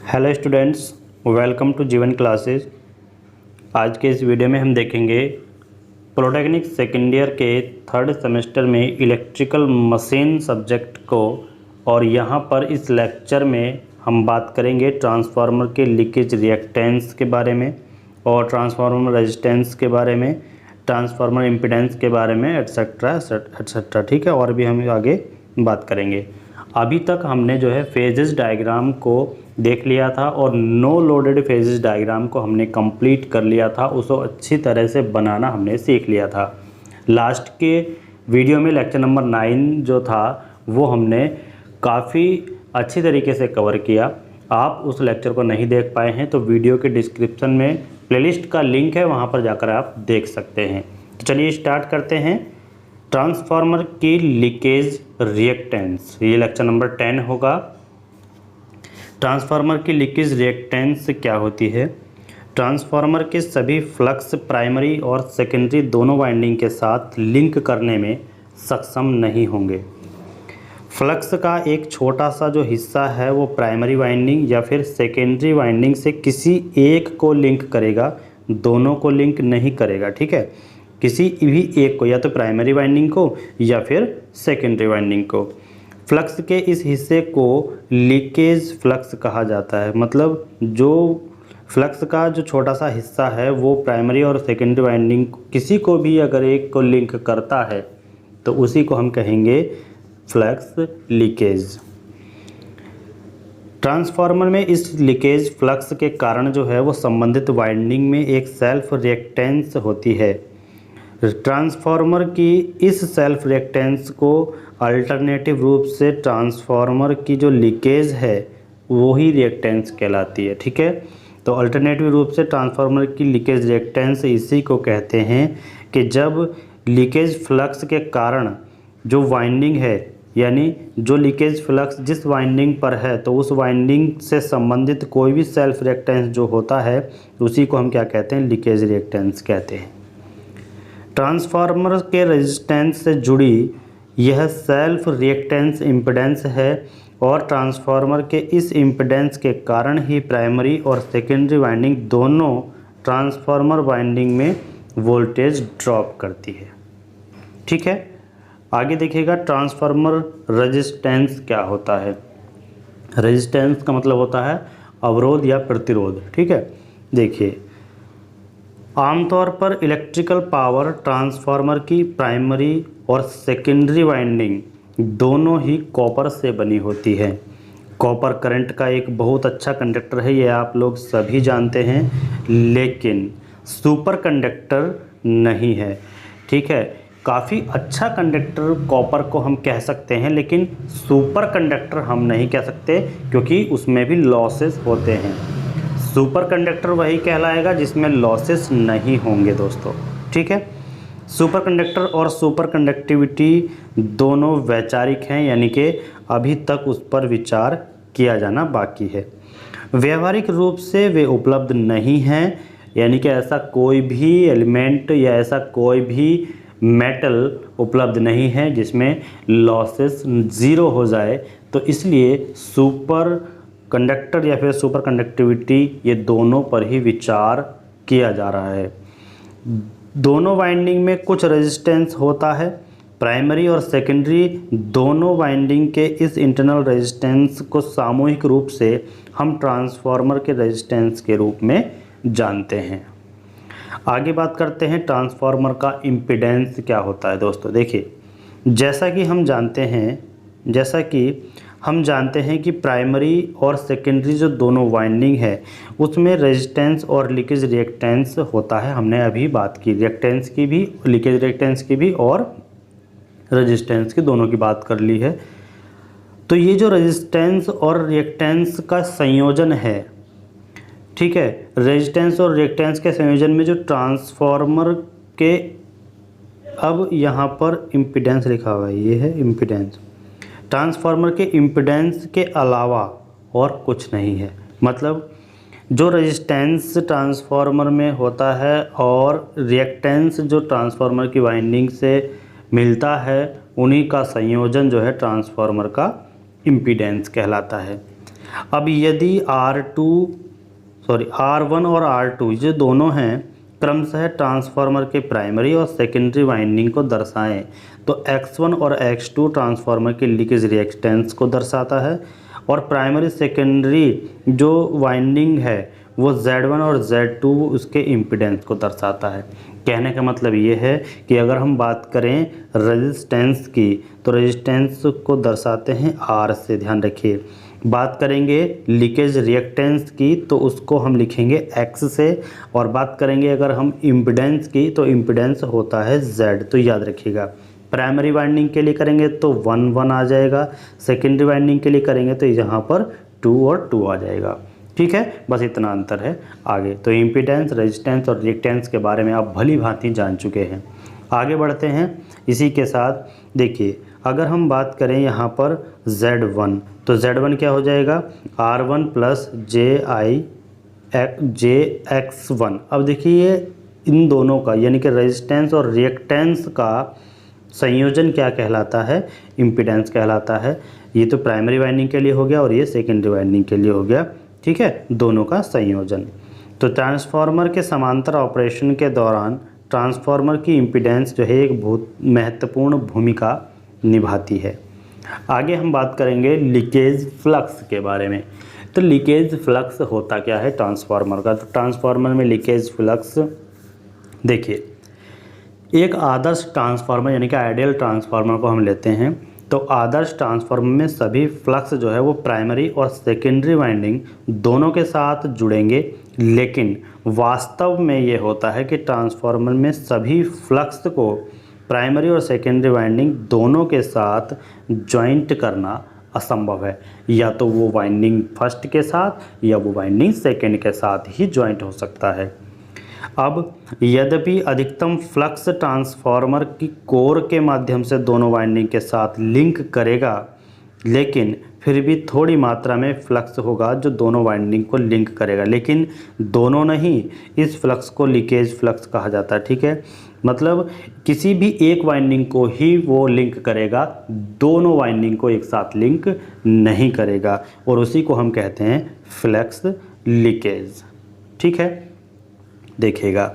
Hello students, welcome to जीवन classes. आज के इस वीडियो में हम देखेंगे पॉलिटेक्निक सेकेंड ईयर के थर्ड सेमेस्टर में इलेक्ट्रिकल मशीन सब्जेक्ट को। और यहाँ पर इस लेक्चर में हम बात करेंगे ट्रांसफार्मर के लीकेज रिएक्टेंस के बारे में और ट्रांसफार्मर रेजिस्टेंस के बारे में, ट्रांसफार्मर इम्पीडेंस के बारे में, एट्सेट्रा एट्सेट्रा। ठीक है, और भी हम आगे बात करेंगे। अभी तक हमने जो है फेजेस डायग्राम को देख लिया था और नो लोडेड फेजेस डायग्राम को हमने कंप्लीट कर लिया था। उसको अच्छी तरह से बनाना हमने सीख लिया था। लास्ट के वीडियो में लेक्चर नंबर 9 जो था वो हमने काफ़ी अच्छी तरीके से कवर किया। आप उस लेक्चर को नहीं देख पाए हैं तो वीडियो के डिस्क्रिप्शन में प्लेलिस्ट का लिंक है, वहाँ पर जाकर आप देख सकते हैं। तो चलिए स्टार्ट करते हैं। ट्रांसफार्मर की लीकेज रिएक्टेंस, ये लेक्चर नंबर 10 होगा। ट्रांसफार्मर की लीकेज रिएक्टेंस क्या होती है? ट्रांसफार्मर के सभी फ्लक्स प्राइमरी और सेकेंडरी दोनों वाइंडिंग के साथ लिंक करने में सक्षम नहीं होंगे। फ्लक्स का एक छोटा सा जो हिस्सा है वो प्राइमरी वाइंडिंग या फिर सेकेंडरी वाइंडिंग से किसी एक को लिंक करेगा, दोनों को लिंक नहीं करेगा। ठीक है, किसी भी एक को, या तो प्राइमरी वाइंडिंग को या फिर सेकेंडरी वाइंडिंग को। फ्लक्स के इस हिस्से को लीकेज फ्लक्स कहा जाता है। मतलब जो फ्लक्स का जो छोटा सा हिस्सा है वो प्राइमरी और सेकेंडरी वाइंडिंग किसी को भी अगर एक को लिंक करता है तो उसी को हम कहेंगे फ्लक्स लीकेज। ट्रांसफार्मर में इस लीकेज फ्लक्स के कारण जो है वो संबंधित वाइंडिंग में एक सेल्फ रिएक्टेंस होती है। ट्रांसफार्मर की इस सेल्फ रिएक्टेंस को अल्टरनेटिव रूप से ट्रांसफार्मर की जो लीकेज है वही रिएक्टेंस कहलाती है। ठीक है, तो अल्टरनेटिव रूप से ट्रांसफार्मर की लीकेज रिएक्टेंस इसी को कहते हैं कि जब लीकेज फ्लक्स के कारण जो वाइंडिंग है, यानी जो लीकेज फ्लक्स जिस वाइंडिंग पर है तो उस वाइंडिंग से संबंधित कोई भी सेल्फ रिएक्टेंस जो होता है उसी को हम क्या कहते हैं? लीकेज रिएक्टेंस कहते हैं। ट्रांसफार्मर के रेजिस्टेंस से जुड़ी यह सेल्फ रिएक्टेंस इम्पीडेंस है और ट्रांसफार्मर के इस इम्पीडेंस के कारण ही प्राइमरी और सेकेंडरी वाइंडिंग दोनों ट्रांसफार्मर वाइंडिंग में वोल्टेज ड्रॉप करती है। ठीक है, आगे देखिएगा ट्रांसफार्मर रेजिस्टेंस क्या होता है। रेजिस्टेंस का मतलब होता है अवरोध या प्रतिरोध। ठीक है, देखिए आमतौर पर इलेक्ट्रिकल पावर ट्रांसफार्मर की प्राइमरी और सेकेंडरी वाइंडिंग दोनों ही कॉपर से बनी होती है। कॉपर करंट का एक बहुत अच्छा कंडक्टर है, ये आप लोग सभी जानते हैं, लेकिन सुपर कंडक्टर नहीं है। ठीक है, काफ़ी अच्छा कंडक्टर कॉपर को हम कह सकते हैं, लेकिन सुपर कंडक्टर हम नहीं कह सकते क्योंकि उसमें भी लॉसेस होते हैं। सुपर कंडक्टर वही कहलाएगा जिसमें लॉसेस नहीं होंगे दोस्तों। ठीक है, सुपर कंडक्टर और सुपर कंडक्टिविटी दोनों वैचारिक हैं, यानी कि अभी तक उस पर विचार किया जाना बाकी है। व्यवहारिक रूप से वे उपलब्ध नहीं हैं, यानी कि ऐसा कोई भी एलिमेंट या ऐसा कोई भी मेटल उपलब्ध नहीं है जिसमें लॉसेस ज़ीरो हो जाए। तो इसलिए सुपर कंडक्टर या फिर सुपर कंडक्टिविटी ये दोनों पर ही विचार किया जा रहा है। दोनों वाइंडिंग में कुछ रेजिस्टेंस होता है। प्राइमरी और सेकेंडरी दोनों वाइंडिंग के इस इंटरनल रेजिस्टेंस को सामूहिक रूप से हम ट्रांसफार्मर के रेजिस्टेंस के रूप में जानते हैं। आगे बात करते हैं ट्रांसफार्मर का इम्पीडेंस क्या होता है। दोस्तों देखिए, जैसा कि हम जानते हैं कि प्राइमरी और सेकेंडरी जो दोनों वाइंडिंग है उसमें रेजिस्टेंस और लीकेज रिएक्टेंस होता है। हमने अभी बात की रिएक्टेंस की भी, लीकेज रिएक्टेंस की भी और रेजिस्टेंस की, दोनों की बात कर ली है। तो ये जो रेजिस्टेंस और रिएक्टेंस का संयोजन है, ठीक है, रेजिस्टेंस और रिएक्टेंस के संयोजन में जो ट्रांसफार्मर के, अब यहाँ पर इम्पीडेंस लिखा हुआ है, ये है इम्पीडेंस। ट्रांसफार्मर के इम्पीडेंस के अलावा और कुछ नहीं है। मतलब जो रेजिस्टेंस ट्रांसफार्मर में होता है और रिएक्टेंस जो ट्रांसफार्मर की वाइंडिंग से मिलता है, उन्हीं का संयोजन जो है ट्रांसफार्मर का इम्पीडेंस कहलाता है। अब यदि R1 और R2 जो दोनों हैं क्रमशः ट्रांसफार्मर के प्राइमरी और सेकेंडरी वाइंडिंग को दर्शाएं, तो X1 और X2 ट्रांसफार्मर के लीकेज रिएक्टेंस को दर्शाता है और प्राइमरी सेकेंडरी जो वाइंडिंग है वो Z1 और Z2 उसके इम्पीडेंस को दर्शाता है। कहने का मतलब ये है कि अगर हम बात करें रेजिस्टेंस की तो रेजिस्टेंस को दर्शाते हैं R से, ध्यान रखिए। बात करेंगे लीकेज रिएक्टेंस की तो उसको हम लिखेंगे X से, और बात करेंगे अगर हम इम्पीडेंस की तो इम्पीडेंस होता है Z, तो याद रखिएगा। प्राइमरी वाइंडिंग के लिए करेंगे तो 1 1 आ जाएगा, सेकेंडरी वाइंडिंग के लिए करेंगे तो यहाँ पर 2 और 2 आ जाएगा। ठीक है, बस इतना अंतर है। आगे तो इम्पीडेंस, रेजिस्टेंस और रिएक्टेंस के बारे में आप भली भांति जान चुके हैं। आगे बढ़ते हैं इसी के साथ। देखिए अगर हम बात करें यहाँ पर Z1, तो Z1 क्या हो जाएगा, R1 प्लस JX1। अब देखिए इन दोनों का यानी कि रेजिस्टेंस और रिएक्टेंस का संयोजन क्या कहलाता है, इम्पीडेंस कहलाता है। ये तो प्राइमरी वाइंडिंग के लिए हो गया और ये सेकेंडरी वाइंडिंग के लिए हो गया। ठीक है, दोनों का संयोजन। तो ट्रांसफार्मर के समांतर ऑपरेशन के दौरान ट्रांसफार्मर की इम्पीडेंस जो है एक बहुत महत्वपूर्ण भूमिका निभाती है। आगे हम बात करेंगे लीकेज फ्लक्स के बारे में। तो लीकेज फ्लक्स होता क्या है ट्रांसफार्मर का, तो ट्रांसफार्मर में लीकेज फ्लक्स देखिए, एक आदर्श ट्रांसफार्मर यानी कि आइडियल ट्रांसफार्मर को हम लेते हैं, तो आदर्श ट्रांसफार्मर में सभी फ्लक्स जो है वो प्राइमरी और सेकेंडरी वाइंडिंग दोनों के साथ जुड़ेंगे। लेकिन वास्तव में ये होता है कि ट्रांसफार्मर में सभी फ्लक्स को प्राइमरी और सेकेंडरी वाइंडिंग दोनों के साथ जॉइंट करना असंभव है। या तो वो वाइंडिंग फर्स्ट के साथ या वो वाइंडिंग सेकेंड के साथ ही जॉइंट हो सकता है। अब यद्यपि अधिकतम फ्लक्स ट्रांसफार्मर की कोर के माध्यम से दोनों वाइंडिंग के साथ लिंक करेगा, लेकिन फिर भी थोड़ी मात्रा में फ्लक्स होगा जो दोनों वाइंडिंग को लिंक करेगा, लेकिन दोनों नहीं। इस फ्लक्स को लीकेज फ्लक्स कहा जाता है। ठीक है, मतलब किसी भी एक वाइंडिंग को ही वो लिंक करेगा, दोनों वाइंडिंग को एक साथ लिंक नहीं करेगा, और उसी को हम कहते हैं फ्लक्स लीकेज। ठीक है, देखिएगा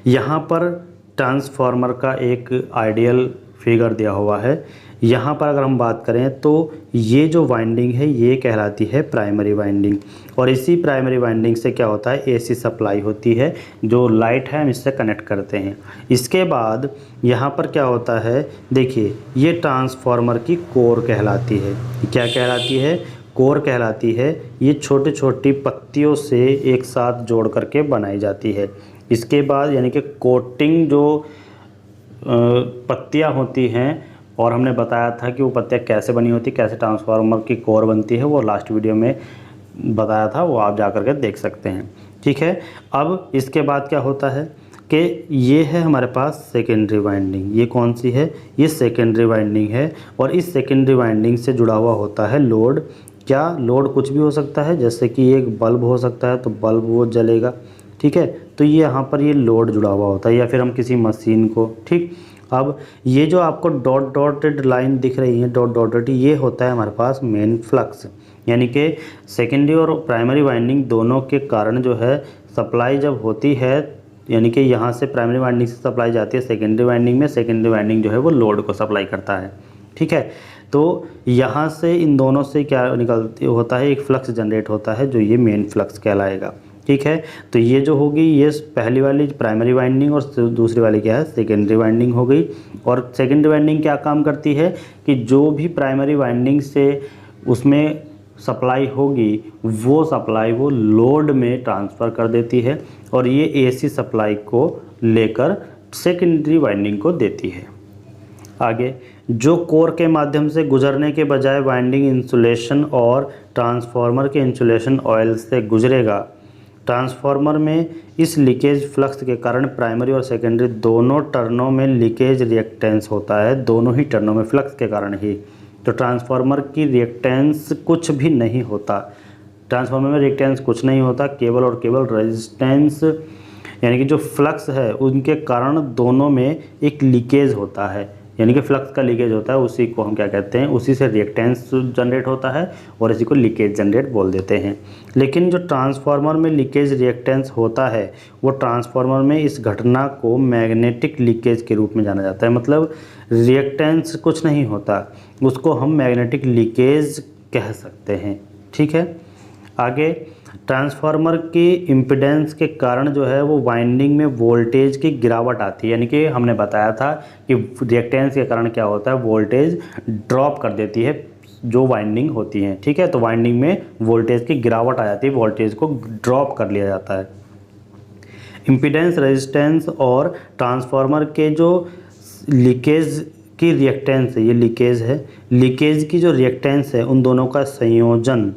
यहाँ पर ट्रांसफार्मर का एक आइडियल फिगर दिया हुआ है। यहाँ पर अगर हम बात करें तो ये जो वाइंडिंग है ये कहलाती है प्राइमरी वाइंडिंग, और इसी प्राइमरी वाइंडिंग से क्या होता है, एसी सप्लाई होती है, जो लाइट है हम इससे कनेक्ट करते हैं। इसके बाद यहाँ पर क्या होता है, देखिए ये ट्रांसफार्मर की कोर कहलाती है। क्या कहलाती है, कोर कहलाती है। ये छोटी छोटी पत्तियों से एक साथ जोड़ करके बनाई जाती है। इसके बाद यानी कि कोटिंग जो पत्तियां होती हैं, और हमने बताया था कि वो पत्तियां कैसे बनी होती, कैसे ट्रांसफार्मर की कोर बनती है, वो लास्ट वीडियो में बताया था, वो आप जा करके देख सकते हैं। ठीक है, अब इसके बाद क्या होता है कि ये है हमारे पास सेकेंडरी वाइंडिंग। ये कौन सी है, ये सेकेंडरी वाइंडिंग है, और इस सेकेंडरी वाइंडिंग से जुड़ा हुआ होता है लोड। क्या लोड कुछ भी हो सकता है, जैसे कि एक बल्ब हो सकता है तो बल्ब वो जलेगा। ठीक है, तो ये यहाँ पर ये लोड जुड़ा हुआ होता है, या फिर हम किसी मशीन को। ठीक, अब ये जो आपको डॉट डॉटेड लाइन दिख रही है, डॉट डॉटेड, ये होता है हमारे पास मेन फ्लक्स। यानी कि सेकेंडरी और प्राइमरी वाइंडिंग दोनों के कारण जो है सप्लाई जब होती है, यानी कि यहाँ से प्राइमरी वाइंडिंग से सप्लाई जाती है सेकेंडरी वाइंडिंग में, सेकेंडरी वाइंडिंग जो है वो लोड को सप्लाई करता है। ठीक है, तो यहाँ से इन दोनों से क्या निकलती होता है, एक फ्लक्स जनरेट होता है जो ये मेन फ्लक्स कहलाएगा। ठीक है, तो ये जो होगी ये पहली वाली प्राइमरी वाइंडिंग, और दूसरी वाली क्या है, सेकेंडरी वाइंडिंग हो गई। और सेकेंडरी वाइंडिंग क्या काम करती है कि जो भी प्राइमरी वाइंडिंग से उसमें सप्लाई होगी वो सप्लाई वो लोड में ट्रांसफ़र कर देती है, और ये एसी सप्लाई को लेकर सेकेंडरी वाइंडिंग को देती है। आगे जो कोर के माध्यम से गुजरने के बजाय वाइंडिंग इंसुलेशन और ट्रांसफार्मर के इंसुलेशन ऑयल से गुजरेगा, ट्रांसफार्मर में इस लीकेज फ्लक्स के कारण प्राइमरी और सेकेंडरी दोनों टर्नों में लीकेज रिएक्टेंस होता है, दोनों ही टर्नों में फ्लक्स के कारण ही। तो ट्रांसफार्मर की रिएक्टेंस कुछ भी नहीं होता, ट्रांसफार्मर में रिएक्टेंस कुछ नहीं होता, केवल और केवल रेजिस्टेंस यानी कि जो फ्लक्स है उनके कारण दोनों में एक लीकेज होता है। यानी कि फ्लक्स का लीकेज होता है, उसी को हम क्या कहते हैं, उसी से रिएक्टेंस जनरेट होता है और इसी को लीकेज जनरेट बोल देते हैं। लेकिन जो ट्रांसफार्मर में लीकेज रिएक्टेंस होता है वो ट्रांसफार्मर में इस घटना को मैग्नेटिक लीकेज के रूप में जाना जाता है। मतलब रिएक्टेंस कुछ नहीं होता, उसको हम मैग्नेटिक लीकेज कह सकते हैं। ठीक है, आगे ट्रांसफार्मर की इम्पीडेंस के कारण जो है वो वाइंडिंग में वोल्टेज की गिरावट आती है। यानी कि हमने बताया था कि रिएक्टेंस के कारण क्या होता है, वोल्टेज ड्रॉप कर देती है जो वाइंडिंग होती है। ठीक है, तो वाइंडिंग में वोल्टेज की गिरावट आ जाती है, वोल्टेज को ड्रॉप कर लिया जाता है। इम्पीडेंस, रेजिस्टेंस और ट्रांसफार्मर के जो लीकेज की रिएक्टेंस है, ये लीकेज है, लीकेज की जो रिएक्टेंस है उन दोनों का संयोजन,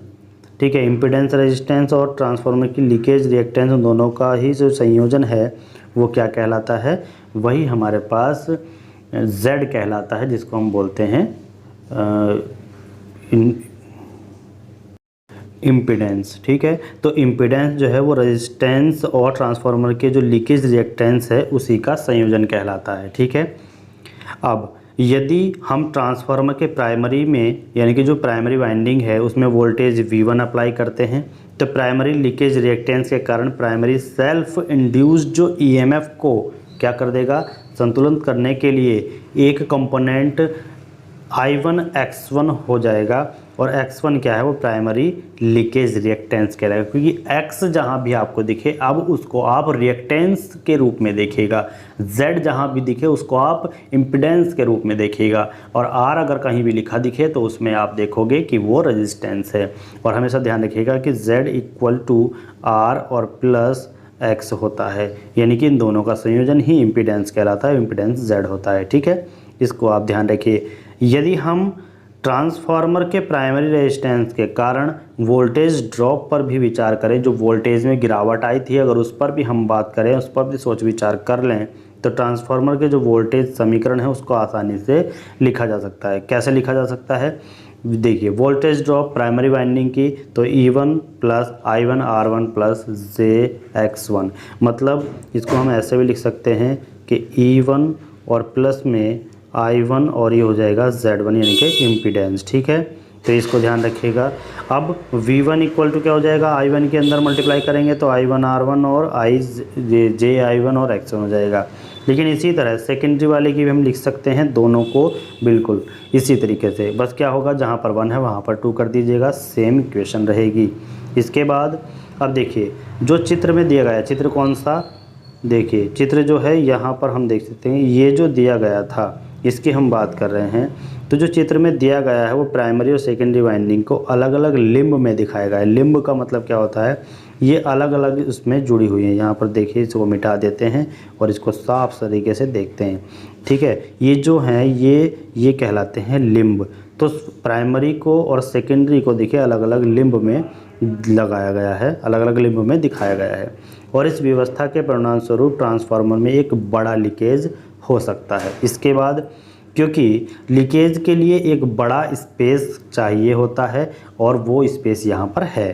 ठीक है, इम्पीडेंस, रेजिस्टेंस और ट्रांसफार्मर की लीकेज रिएक्टेंस उन दोनों का ही जो संयोजन है वो क्या कहलाता है, वही हमारे पास Z कहलाता है, जिसको हम बोलते हैं इम्पीडेंस। ठीक है, तो इम्पीडेंस जो है वो रेजिस्टेंस और ट्रांसफार्मर के जो लीकेज रिएक्टेंस है उसी का संयोजन कहलाता है। ठीक है, अब यदि हम ट्रांसफार्मर के प्राइमरी में, यानी कि जो प्राइमरी वाइंडिंग है उसमें वोल्टेज V1 अप्लाई करते हैं, तो प्राइमरी लीकेज रिएक्टेंस के कारण प्राइमरी सेल्फ इंड्यूस्ड जो EMF को क्या कर देगा, संतुलित करने के लिए एक कंपोनेंट I1 X1 हो जाएगा। और X1 क्या है, वो प्राइमरी लीकेज रिएक्टेंस कहलाएगा, क्योंकि X जहाँ भी आपको दिखे अब उसको आप रिएक्टेंस के रूप में देखिएगा, Z जहाँ भी दिखे उसको आप इम्पीडेंस के रूप में देखिएगा, और R अगर कहीं भी लिखा दिखे तो उसमें आप देखोगे कि वो रेजिस्टेंस है। और हमेशा ध्यान रखिएगा कि Z इक्वल टू R और प्लस X होता है, यानी कि इन दोनों का संयोजन ही इम्पीडेंस कहलाता है, इम्पीडेंस Z होता है। ठीक है, इसको आप ध्यान रखिए। यदि हम ट्रांसफार्मर के प्राइमरी रेजिस्टेंस के कारण वोल्टेज ड्रॉप पर भी विचार करें, जो वोल्टेज में गिरावट आई थी, अगर उस पर भी हम बात करें, उस पर भी सोच विचार कर लें, तो ट्रांसफार्मर के जो वोल्टेज समीकरण है उसको आसानी से लिखा जा सकता है। कैसे लिखा जा सकता है, देखिए वोल्टेज ड्रॉप प्राइमरी वाइंडिंग की, तो E1 plus I1 R1 plus JX1, मतलब इसको हम ऐसे भी लिख सकते हैं कि E1 और प्लस में I1 और ये हो जाएगा Z1, यानी कि इम्पीडेंस। ठीक है, तो इसको ध्यान रखिएगा। अब V1 इक्वल टू क्या हो जाएगा, I1 के अंदर मल्टीप्लाई करेंगे तो I1 R1 और JI1 और X1 हो जाएगा। लेकिन इसी तरह सेकेंडरी वाले की भी हम लिख सकते हैं, दोनों को बिल्कुल इसी तरीके से, बस क्या होगा, जहाँ पर 1 है वहाँ पर 2 कर दीजिएगा, सेम इक्वेशन रहेगी। इसके बाद अब देखिए जो चित्र में दिया गया, चित्र कौन सा, देखिए चित्र जो है यहाँ पर हम देख सकते हैं, ये जो दिया गया था इसकी हम बात कर रहे हैं। तो जो चित्र में दिया गया है वो प्राइमरी और सेकेंडरी वाइंडिंग को अलग अलग लिम्ब में दिखाया गया है। लिम्ब का मतलब क्या होता है, ये अलग अलग उसमें जुड़ी हुई है। यहाँ पर देखिए इसको मिटा देते हैं और इसको साफ तरीके से देखते हैं। ठीक है, ये जो हैं ये कहलाते हैं लिम्ब। तो प्राइमरी को और सेकेंडरी को देखिए अलग अलग लिम्ब में लगाया गया है, अलग अलग लिम्ब में दिखाया गया है। और इस व्यवस्था के परिणाम स्वरूप ट्रांसफार्मर में एक बड़ा लीकेज हो सकता है। इसके बाद क्योंकि लीकेज के लिए एक बड़ा स्पेस चाहिए होता है और वो स्पेस यहाँ पर है,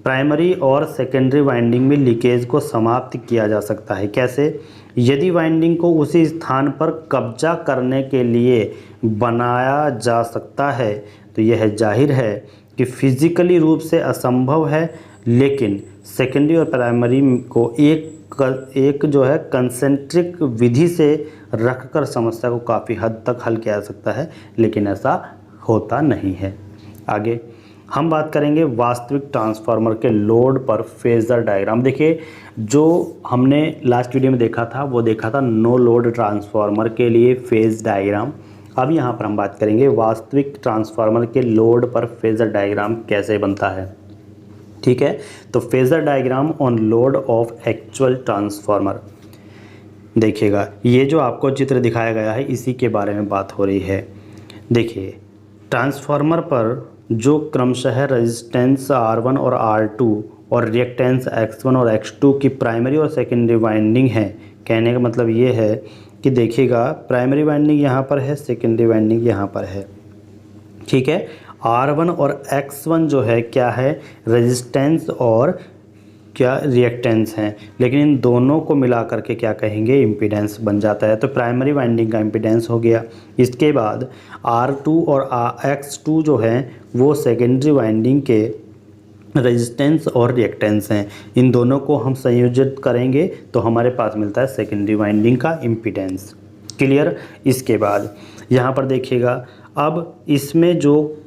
प्राइमरी और सेकेंडरी वाइंडिंग में लीकेज को समाप्त किया जा सकता है। कैसे, यदि वाइंडिंग को उसी स्थान पर कब्जा करने के लिए बनाया जा सकता है तो यह जाहिर है कि फिजिकली रूप से असंभव है, लेकिन सेकेंडरी और प्राइमरी को एक जो है कंसेंट्रिक विधि से रखकर समस्या को काफ़ी हद तक हल किया जा सकता है, लेकिन ऐसा होता नहीं है। आगे हम बात करेंगे वास्तविक ट्रांसफार्मर के लोड पर फेजर डायग्राम। देखिए जो हमने लास्ट वीडियो में देखा था वो देखा था नो लोड ट्रांसफार्मर के लिए फेज डायग्राम। अब यहाँ पर हम बात करेंगे वास्तविक ट्रांसफार्मर के लोड पर फेजर डायग्राम कैसे बनता है। ठीक है, तो phasor diagram on load of actual transformer, देखिएगा ये जो आपको चित्र दिखाया गया है इसी के बारे में बात हो रही है। देखिए ट्रांसफार्मर पर जो क्रमशः रेजिस्टेंस R1 और R2 और रिएक्टेंस X1 और X2 की प्राइमरी और सेकेंडरी वाइंडिंग है, कहने का मतलब ये है कि देखिएगा प्राइमरी वाइंडिंग यहाँ पर है, सेकेंडरी वाइंडिंग यहाँ पर है। ठीक है, R1 और X1 जो है क्या है, रेजिस्टेंस और क्या रिएक्टेंस हैं, लेकिन इन दोनों को मिला करके क्या कहेंगे, इम्पीडेंस बन जाता है। तो प्राइमरी वाइंडिंग का इम्पीडेंस हो गया। इसके बाद R2 और X2 जो है वो सेकेंडरी वाइंडिंग के रेजिस्टेंस और रिएक्टेंस हैं। इन दोनों को हम संयोजित करेंगे तो हमारे पास मिलता है सेकेंडरी वाइंडिंग का इम्पीडेंस। क्लियर। इसके बाद यहाँ पर देखिएगा, अब इसमें जो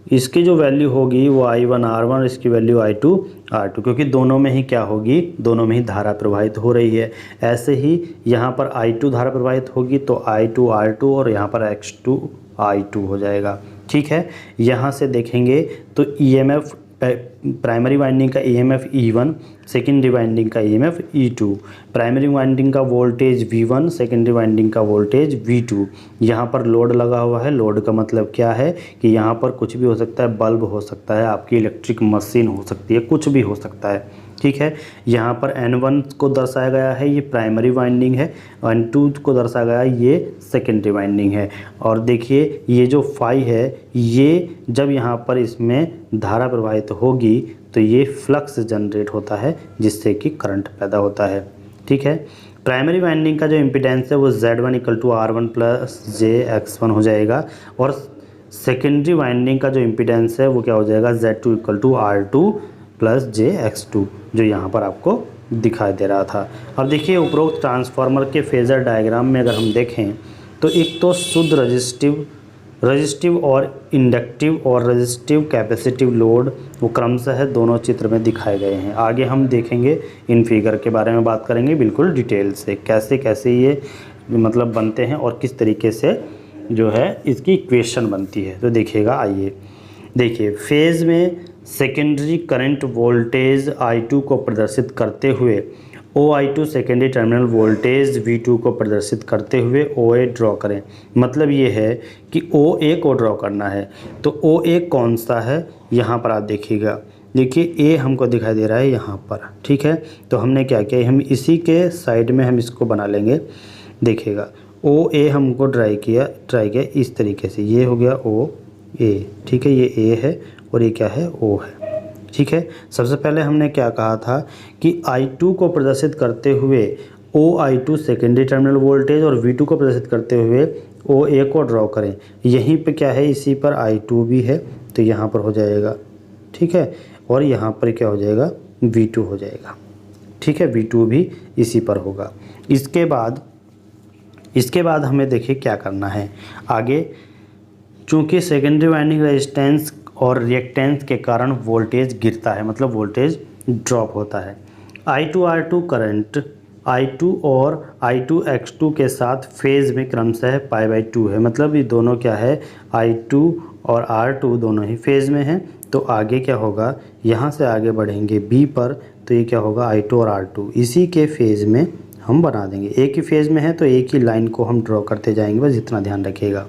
इसकी जो वैल्यू होगी वो I1 R1, इसकी वैल्यू I2 R2, क्योंकि दोनों में ही क्या होगी, दोनों में ही धारा प्रवाहित हो रही है। ऐसे ही यहाँ पर I2 धारा प्रवाहित होगी तो I2 R2 और यहाँ पर X2 I2 हो जाएगा। ठीक है। यहाँ से देखेंगे तो EMF, प्राइमरी वाइंडिंग का EMF E1, सेकेंडरी वाइंडिंग का EMF E2, प्राइमरी वाइंडिंग का वोल्टेज V1, सेकेंडरी वाइंडिंग का वोल्टेज V2। यहाँ पर लोड लगा हुआ है। लोड का मतलब क्या है कि यहाँ पर कुछ भी हो सकता है, बल्ब हो सकता है, आपकी इलेक्ट्रिक मशीन हो सकती है, कुछ भी हो सकता है। ठीक है। यहाँ पर N1 को दर्शाया गया है, ये प्राइमरी वाइंडिंग है, N2 को दर्शाया गया है, ये सेकेंडरी वाइंडिंग है। और देखिए ये जो फाई है, ये जब यहाँ पर इसमें धारा प्रवाहित होगी तो ये फ्लक्स जनरेट होता है जिससे कि करंट पैदा होता है। ठीक है। प्राइमरी वाइंडिंग का जो इम्पीडेंस है वो Z1 = R1 + jX1 हो जाएगा, और सेकेंडरी वाइंडिंग का जो इम्पीडेंस है वो क्या हो जाएगा, Z2 = R2 + jX2, जो यहाँ पर आपको दिखाई दे रहा था। अब देखिए उपरोक्त ट्रांसफार्मर के फेज़र डायग्राम में अगर हम देखें तो एक तो शुद्ध रजिस्टिव और इंडक्टिव और रजिस्टिव कैपेसिटिव लोड वो क्रमशः दोनों चित्र में दिखाए गए हैं। आगे हम देखेंगे, इन फिगर के बारे में बात करेंगे बिल्कुल डिटेल से, कैसे कैसे ये मतलब बनते हैं और किस तरीके से जो है इसकी इक्वेशन बनती है। तो देखिएगा, आइए देखिए, फेज़ में सेकेंडरी करंट वोल्टेज I2 को प्रदर्शित करते हुए OI2 secondary terminal voltage V2 को प्रदर्शित करते हुए OA ड्रॉ करें। मतलब ये है कि OA को ड्रॉ करना है। तो OA कौन सा है, यहाँ पर आप देखिएगा, देखिए A हमको दिखाई दे रहा है यहाँ पर। ठीक है। तो हमने क्या किया, हम इसी के साइड में हम इसको बना लेंगे। देखिएगा OA हमको ट्राई किया इस तरीके से, ये हो गया OA। ठीक है, ये A है और ये क्या है, O है। ठीक है। सबसे पहले हमने क्या कहा था कि I2 को प्रदर्शित करते हुए OI2 सेकेंडरी टर्मिनल वोल्टेज और V2 को प्रदर्शित करते हुए OA को ड्रॉ करें। यहीं पे क्या है, इसी पर I2 भी है तो यहाँ पर हो जाएगा। ठीक है। और यहाँ पर क्या हो जाएगा, V2 हो जाएगा। ठीक है, V2 भी इसी पर होगा। इसके बाद हमें देखिए क्या करना है आगे। चूँकि सेकेंडरी वाइंडिंग रेजिस्टेंस और रिएक्टेंस के कारण वोल्टेज गिरता है, मतलब वोल्टेज ड्रॉप होता है। I2 R2 करंट I2 और I2 X2 के साथ फेज़ में क्रमशः π/2 है। मतलब ये दोनों क्या है, I2 और R2 दोनों ही फेज़ में हैं। तो आगे क्या होगा, यहाँ से आगे बढ़ेंगे B पर, तो ये क्या होगा, I2 और R2 इसी के फेज़ में हम बना देंगे। एक ही फेज़ में है तो एक ही लाइन को हम ड्रॉ करते जाएंगे, बस इतना ध्यान रखिएगा।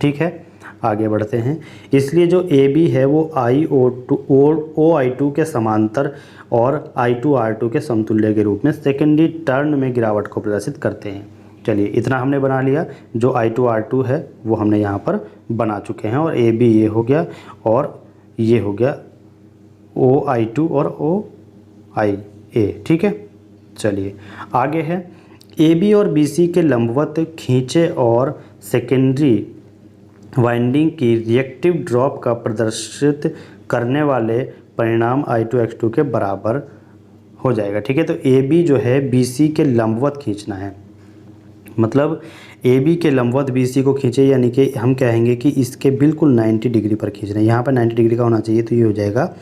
ठीक है, आगे बढ़ते हैं। इसलिए जो AB है वो OI2 के समांतर और I2 R2 के समतुल्य के रूप में सेकेंडरी टर्न में गिरावट को प्रदर्शित करते हैं। चलिए इतना हमने बना लिया। जो I2 R2 है वो हमने यहाँ पर बना चुके हैं, और AB ये हो गया और ये हो गया OI2 और OIA। ठीक है, चलिए आगे है। AB और BC के लंबवत खींचे और सेकेंडरी वाइंडिंग की रिएक्टिव ड्रॉप का प्रदर्शित करने वाले परिणाम I2 X2 के बराबर हो जाएगा। ठीक है। तो AB जो है BC के लंबवत खींचना है, मतलब AB के लंबवत BC को खींचे, यानी कि हम कहेंगे कि इसके बिल्कुल 90 डिग्री पर खींचना है। यहाँ पर 90 डिग्री का होना चाहिए, तो ये हो जाएगा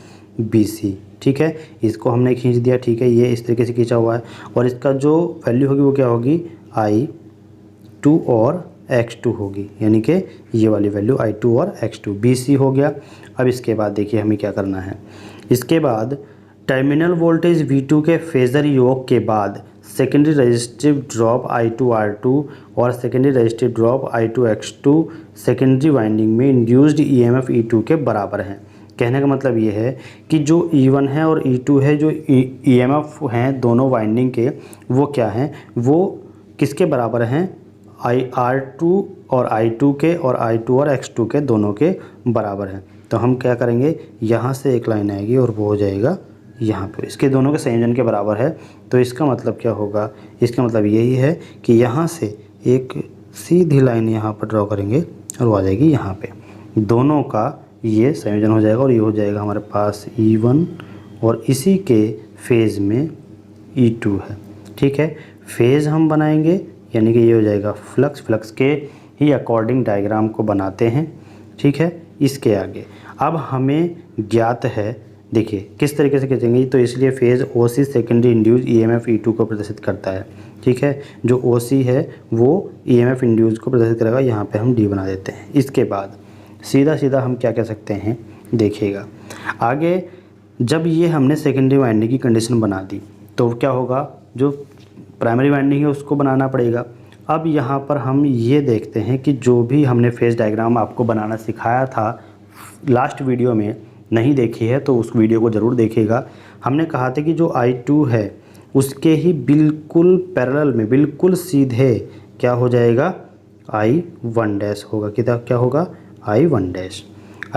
BC। ठीक है, इसको हमने खींच दिया। ठीक है, ये इस तरीके से खींचा हुआ है, और इसका जो वैल्यू होगी वो क्या होगी, I2 और X2 होगी, यानी कि ये वाली वैल्यू I2 और X2। BC हो गया। अब इसके बाद देखिए हमें क्या करना है। इसके बाद टर्मिनल वोल्टेज V2 के फेज़र योग के बाद secondary resistive drop I2 R2 और secondary resistive drop I2 X2 secondary winding में इंड्यूस्ड EMF E2 के बराबर हैं। कहने का मतलब ये है कि जो E1 है और E2 है, जो EMF हैं दोनों वाइंडिंग के, वो क्या हैं, वो किसके बराबर हैं, R2 और I2 के, और I2 और X2 के दोनों के बराबर हैं। तो हम क्या करेंगे, यहाँ से एक लाइन आएगी और वो हो जाएगा यहाँ पे, इसके दोनों के संयोजन के बराबर है। तो इसका मतलब क्या होगा, इसका मतलब यही है कि यहाँ से एक सीधी लाइन यहाँ पर ड्रॉ करेंगे और वो आ जाएगी यहाँ पे, दोनों का ये संयोजन हो जाएगा और ये हो जाएगा हमारे पास E1 और इसी के फेज़ में E2 है। ठीक है, फेज़ हम बनाएंगे यानी कि ये हो जाएगा फ्लक्स, फ्लक्स के ही अकॉर्डिंग डायग्राम को बनाते हैं। ठीक है, इसके आगे अब हमें ज्ञात है, देखिए किस तरीके से खींचेंगे, तो इसलिए phase OC secondary induce EMF E2 को प्रदर्शित करता है। ठीक है, जो OC है वो EMF इंड्यूस को प्रदर्शित करेगा, यहाँ पे हम D बना देते हैं। इसके बाद सीधा सीधा हम क्या कह सकते हैं, देखिएगा आगे, जब ये हमने सेकेंडरी वाइंडिंग की कंडीशन बना दी तो क्या होगा, जो प्राइमरी वाइंडिंग है उसको बनाना पड़ेगा। अब यहाँ पर हम ये देखते हैं कि जो भी हमने फेज़ डायग्राम आपको बनाना सिखाया था लास्ट वीडियो में, नहीं देखी है तो उस वीडियो को ज़रूर देखिएगा। हमने कहा था कि जो I2 है उसके ही बिल्कुल पैरेलल में, बिल्कुल सीधे क्या हो जाएगा, I1 डैश होगा। किधर क्या होगा, I1 डैश,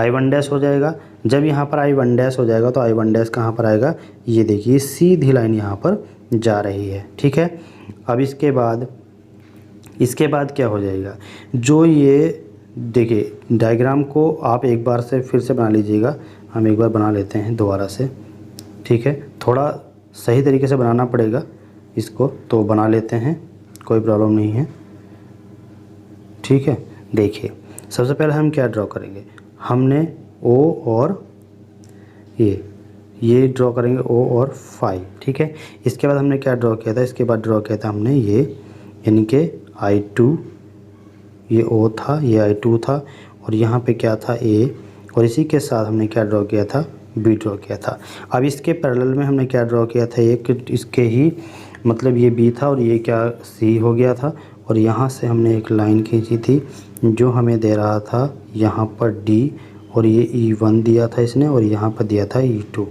I1 डैश हो जाएगा। जब यहाँ पर I1 डैश हो जाएगा तो I1 डैश कहाँ पर आएगा, ये देखिए सीधी लाइन यहाँ पर जा रही है। ठीक है, अब इसके बाद क्या हो जाएगा, जो ये देखिए डायग्राम को आप एक बार से फिर से बना लीजिएगा, हम एक बार बना लेते हैं दोबारा से। ठीक है, थोड़ा सही तरीके से बनाना पड़ेगा इसको, तो बना लेते हैं, कोई प्रॉब्लम नहीं है। ठीक है, देखिए सबसे पहले हम क्या ड्रॉ करेंगे, हमने O और ये ड्रॉ करेंगे, O और फाई। ठीक है, इसके बाद हमने क्या ड्रॉ किया था, इसके बाद ड्रॉ किया था हमने ये, यानी कि I2, ये O था, ये I2 था और यहाँ पे क्या था A, और इसी के साथ हमने क्या ड्रॉ किया था, B ड्रॉ किया था। अब इसके पैरेलल में हमने क्या ड्रॉ किया था, एक इसके ही मतलब ये B था और ये क्या C हो गया था, और यहाँ से हमने एक लाइन खींची थी जो हमें दे रहा था यहाँ पर D, और ये E1 दिया था इसने और यहाँ पर दिया था E2।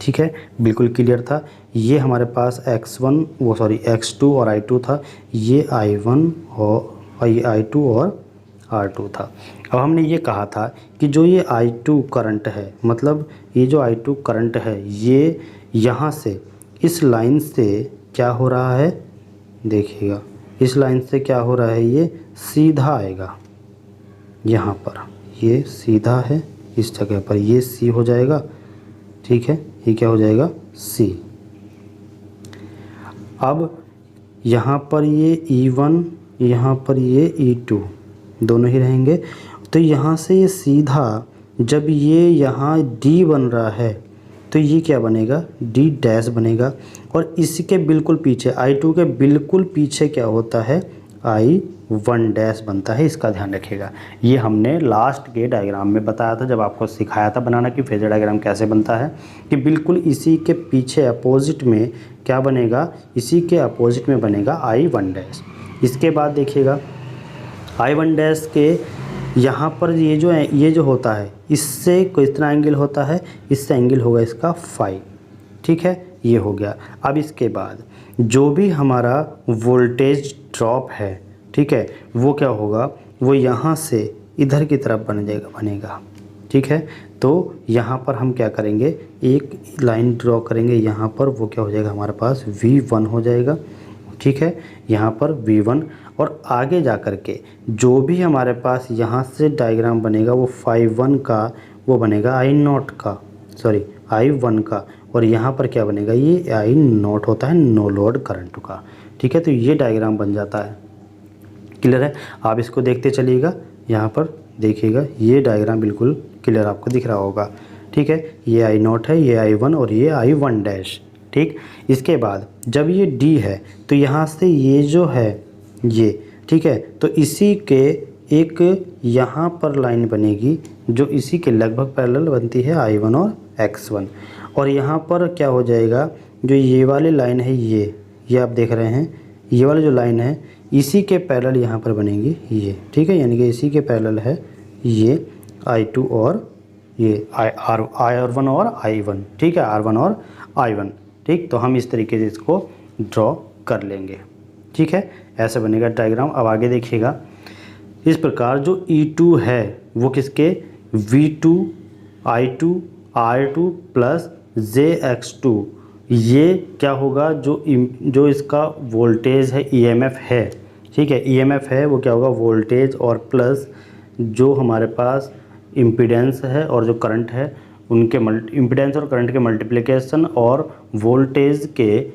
ठीक है, बिल्कुल क्लियर था। ये हमारे पास X2 और I2 था, ये I1 और ये I2 और R2 था। अब हमने ये कहा था कि जो ये I2 करंट है, मतलब ये जो I2 करंट है ये यहाँ से इस लाइन से क्या हो रहा है, देखिएगा इस लाइन से क्या हो रहा है, ये सीधा आएगा यहाँ पर, ये सीधा है इस जगह पर, ये C हो जाएगा। ठीक है, ये क्या हो जाएगा, C। अब यहाँ पर ये E1, यहाँ पर ये E2 दोनों ही रहेंगे। तो यहाँ से ये सीधा जब ये यहाँ D बन रहा है तो ये क्या बनेगा, D डैश बनेगा, और इसके बिल्कुल पीछे I2 के बिल्कुल पीछे क्या होता है, I1 डैश बनता है। इसका ध्यान रखिएगा, ये हमने लास्ट के डायग्राम में बताया था जब आपको सिखाया था बनाना कि फेजर डायग्राम कैसे बनता है, कि बिल्कुल इसी के पीछे अपोजिट में क्या बनेगा, इसी के अपोजिट में बनेगा I1 डैश। इसके बाद देखिएगा I1 डैश के यहाँ पर ये जो होता है इससे कितना एंगल होता है, इससे एंगल होगा इसका फाई। ठीक है, ये हो गया। अब इसके बाद जो भी हमारा वोल्टेज ड्रॉप है, ठीक है, वो क्या होगा, वो यहाँ से इधर की तरफ बनेगा। ठीक है, तो यहाँ पर हम क्या करेंगे, एक लाइन ड्रॉ करेंगे यहाँ पर, वो क्या हो जाएगा हमारे पास V1 हो जाएगा। ठीक है, यहाँ पर V1, और आगे जा कर के जो भी हमारे पास यहाँ से डायग्राम बनेगा वो φ1 का वो बनेगा I0 का, सॉरी I1 का, और यहाँ पर क्या बनेगा, ये I0 होता है नो लोड करंट का। ठीक है, तो ये डायग्राम बन जाता है। क्लियर है, आप इसको देखते चलिएगा, यहाँ पर देखिएगा ये डायग्राम बिल्कुल क्लियर आपको दिख रहा होगा। ठीक है, ये I0 है, ये I1 और ये I1 डैश। ठीक, इसके बाद जब ये D है तो यहाँ से ये जो है ये, ठीक है, तो इसी के एक यहाँ पर लाइन बनेगी जो इसी के लगभग पैरेलल बनती है I1 और X1, और यहाँ पर क्या हो जाएगा, जो ये वाली लाइन है ये आप देख रहे हैं, ये वाली जो लाइन है इसी के पैरेलल यहाँ पर बनेगी ये। ठीक है, यानी कि इसी के पैरेलल है ये I2 और ये R1 और I1। ठीक है, R1 और I1। ठीक, तो हम इस तरीके से इसको ड्रॉ कर लेंगे। ठीक है, ऐसे बनेगा डायग्राम। अब आगे देखिएगा, इस प्रकार जो E2 है वो किसके, V2 I2 R2 plus Jx2 ये क्या होगा, जो इसका वोल्टेज है EMF है, ठीक है, EMF है वो क्या होगा वोल्टेज और प्लस जो हमारे पास इम्पीडेंस है और जो करंट है उनके इम्पीडेंस और करंट के मल्टीप्लिकेशन और वोल्टेज के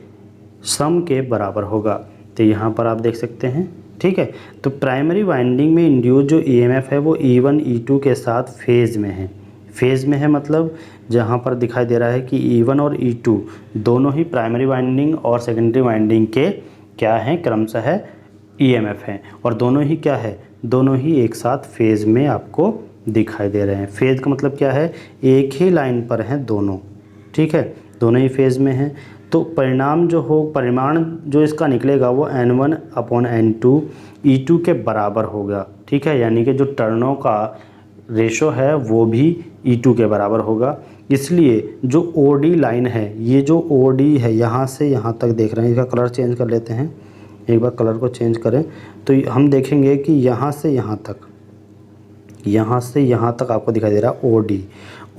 सम के बराबर होगा। तो यहाँ पर आप देख सकते हैं, ठीक है। तो प्राइमरी वाइंडिंग में इंड्यूस जो EMF है वो E1 E2 के साथ फेज़ में है। फेज़ में है मतलब जहाँ पर दिखाई दे रहा है कि E1 और E2 दोनों ही प्राइमरी वाइंडिंग और सेकेंडरी वाइंडिंग के क्या हैं, क्रमशः है EMF हैं, और दोनों ही क्या है, दोनों ही एक साथ फेज़ में आपको दिखाई दे रहे हैं। फेज़ का मतलब क्या है, एक ही लाइन पर हैं दोनों, ठीक है, दोनों ही फेज़ में हैं। तो परिणाम जो इसका निकलेगा वो N1/N2 E2 के बराबर होगा, ठीक है, यानी कि जो टर्नों का रेशो है वो भी E2 के बराबर होगा। इसलिए जो OD लाइन है, ये जो OD है यहाँ से यहाँ तक देख रहे हैं, इसका कलर चेंज कर लेते हैं, एक बार कलर को चेंज करें तो हम देखेंगे कि यहाँ से यहाँ तक आपको दिखाई दे रहा है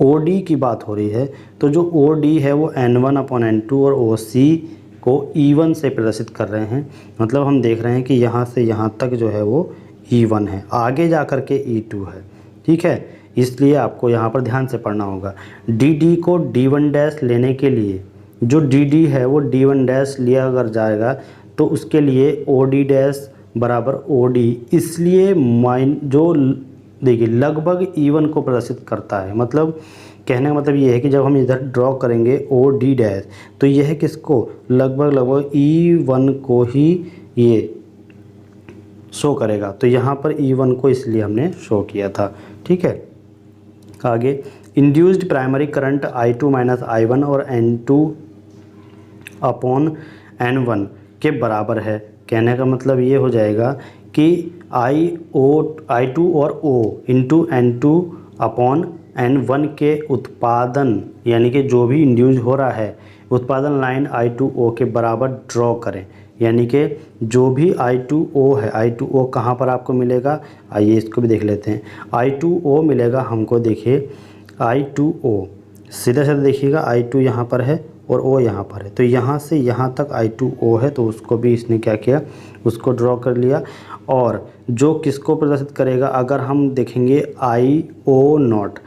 OD की बात हो रही है। तो जो OD है वो N1/N2 और OC को E1 से प्रदर्शित कर रहे हैं। मतलब हम देख रहे हैं कि यहाँ से यहाँ तक जो है वो E1 है, आगे जा कर के E2 है, ठीक है। इसलिए आपको यहाँ पर ध्यान से पढ़ना होगा। DD को D1 लेने के लिए जो DD है वो D1 लिया अगर जाएगा तो उसके लिए OD बराबर OD, इसलिए जो देखिए लगभग E1 को प्रदर्शित करता है। मतलब कहने का मतलब ये है कि जब हम इधर ड्रॉ करेंगे OD तो यह किसको लगभग E1 को ही ये शो करेगा। तो यहाँ पर E1 को इसलिए हमने शो किया था, ठीक है। आगे induced primary current I2 - I1 और N2/N1 के बराबर है। कहने का मतलब ये हो जाएगा कि I2 और O इंटू N2/N1 के उत्पादन, यानी कि जो भी इंड्यूस हो रहा है उत्पादन लाइन I2O के बराबर ड्रॉ करें। यानी कि जो भी I2O है, I2O कहाँ पर आपको मिलेगा, आइए इसको भी देख लेते हैं। I2O मिलेगा हमको, देखिए I2O सीधा सीधा देखिएगा, I2 यहाँ पर है और O यहाँ पर है, तो यहाँ से यहाँ तक I2O है, तो उसको भी इसने क्या किया, उसको ड्रॉ कर लिया। और जो किसको प्रदर्शित करेगा, अगर हम देखेंगे I0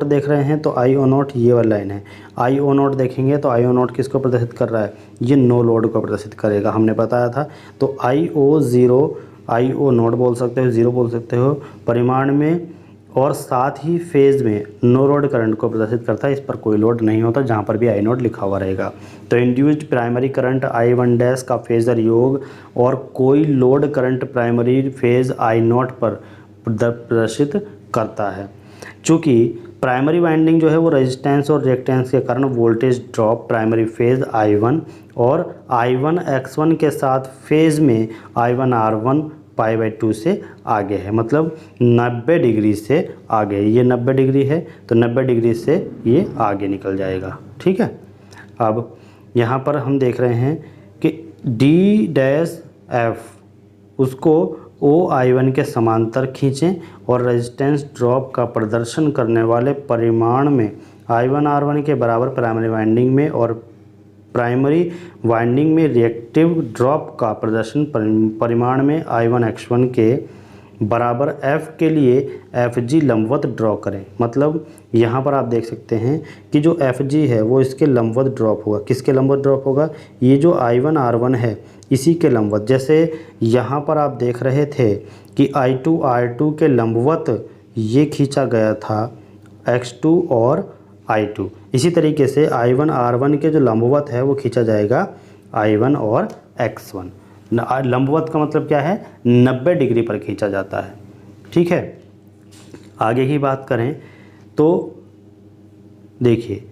देख रहे हैं तो I0 ये वाला लाइन है। I0 देखेंगे तो I0 किसको प्रदर्शित कर रहा है, ये नो लोड को प्रदर्शित करेगा, हमने बताया था। तो I0 बोल सकते हो, 0 बोल सकते हो परिमाण में, और साथ ही फेज़ में नो लोड करंट को प्रदर्शित करता है। इस पर कोई लोड नहीं होता जहाँ पर भी I0 लिखा हुआ रहेगा। तो इंड्यूस्ड प्राइमरी करंट I1 का फेज़र योग और कोई load current primary phase I0 पर प्रदर्शित करता है। चूँकि प्राइमरी वाइंडिंग जो है वो रेजिस्टेंस और रिएक्टेंस के कारण voltage drop primary phase I1 और I1X1 के साथ फेज़ में I1R1 π/2 से आगे है, मतलब 90 डिग्री से आगे। ये 90 डिग्री है तो 90 डिग्री से ये आगे निकल जाएगा, ठीक है। अब यहाँ पर हम देख रहे हैं कि D-F उसको OI1 के समांतर खींचें और रेजिस्टेंस ड्रॉप का प्रदर्शन करने वाले परिमाण में I1R1 के बराबर प्राइमरी वाइंडिंग में और प्राइमरी वाइंडिंग में रिएक्टिव ड्रॉप का प्रदर्शन परिमाण में I1X1 के बराबर F के लिए FG लंबवत ड्रॉ करें। मतलब यहाँ पर आप देख सकते हैं कि जो FG है वो इसके लंबवत ड्रॉप होगा। किसके लंबवत ड्रॉप होगा, ये जो I1R1 है इसी के लंबवत। जैसे यहाँ पर आप देख रहे थे कि I2R2 के लंबवत ये खींचा गया था X2 और I2, इसी तरीके से I1R1 के जो लंबवत है वो खींचा जाएगा I1 और X1। लंबवत का मतलब क्या है, 90 डिग्री पर खींचा जाता है, ठीक है। आगे की बात करें तो देखिए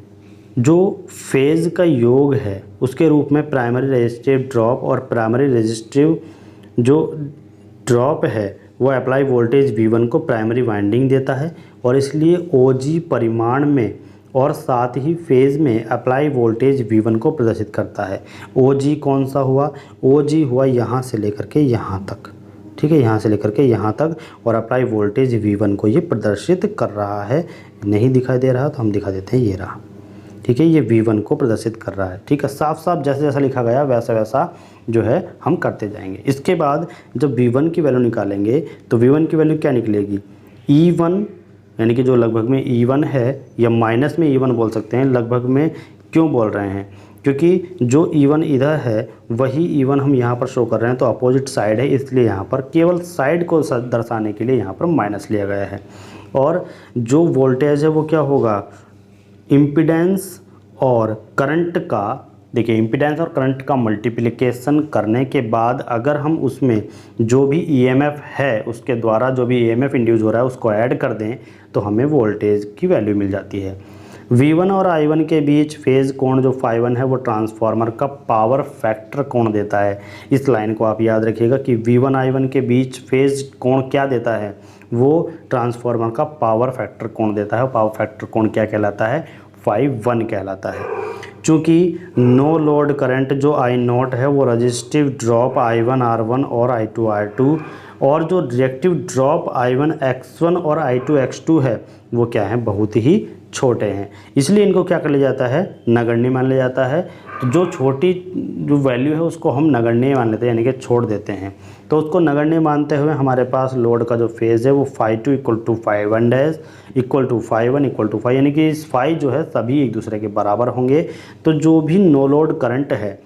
जो फेज़ का योग है उसके रूप में प्राइमरी रेजिस्टिव ड्रॉप और प्राइमरी रेजिस्टिव जो ड्रॉप है वो अप्लाई वोल्टेज V1 को प्राइमरी वाइंडिंग देता है और इसलिए OG परिमाण में और साथ ही फेज़ में अप्लाई वोल्टेज V1 को प्रदर्शित करता है। OG कौन सा हुआ, OG हुआ यहाँ से लेकर के यहाँ तक, ठीक है, यहाँ से लेकर के यहाँ तक, और अप्लाई वोल्टेज V1 को ये प्रदर्शित कर रहा है। नहीं दिखाई दे रहा तो हम दिखा देते हैं, ये रहा, ठीक है, ये V1 को प्रदर्शित कर रहा है। ठीक है, साफ साफ जैसे जैसा लिखा गया वैसा वैसा जो है हम करते जाएंगे। इसके बाद जब V1 की वैल्यू निकालेंगे तो V1 की वैल्यू क्या निकलेगी, E1 यानी कि जो लगभग में E1 है, या माइनस में E1 बोल सकते हैं। लगभग में क्यों बोल रहे हैं, क्योंकि जो E1 इधर है वही E1 हम यहाँ पर शो कर रहे हैं, तो अपोजिट साइड है, इसलिए यहाँ पर केवल साइड को दर्शाने के लिए यहाँ पर माइनस लिया गया है। और जो वोल्टेज है वो क्या होगा, इम्पीडेंस और करंट का, देखिए इम्पीडेंस और करंट का मल्टीप्लिकेशन करने के बाद अगर हम उसमें जो भी ईएमएफ है उसके द्वारा जो भी ईएमएफ इंड्यूस हो रहा है उसको ऐड कर दें तो हमें वोल्टेज की वैल्यू मिल जाती है। V1 और I1 के बीच फेज़ कोण जो φ1 है वो ट्रांसफार्मर का पावर फैक्टर कोण देता है। इस लाइन को आप याद रखिएगा कि V1 I1 के बीच फेज़ कोण क्या देता है, वो ट्रांसफार्मर का पावर फैक्टर कोण देता है। पावर फैक्टर कोण क्या कहलाता है, φ1 कहलाता है। चूँकि नो लोड करंट जो I0 है वो रजिस्टिव ड्रॉप I1 R1 और I2 R2 और जो रिएक्टिव ड्रॉप I1 X1 और I2 X2 है वो क्या है, बहुत ही छोटे हैं, इसलिए इनको क्या कर लिया जाता है, नगण्य मान लिया जाता है। तो जो छोटी जो वैल्यू है उसको हम नगण्य मान लेते हैं, यानी कि छोड़ देते हैं। तो उसको नगण्य मानते हुए हमारे पास लोड का जो फेज़ है वो φ2 = φ1 डैश = φ1 = φ, यानी कि इस φ जो है सभी एक दूसरे के बराबर होंगे। तो जो भी नो लोड करंट है,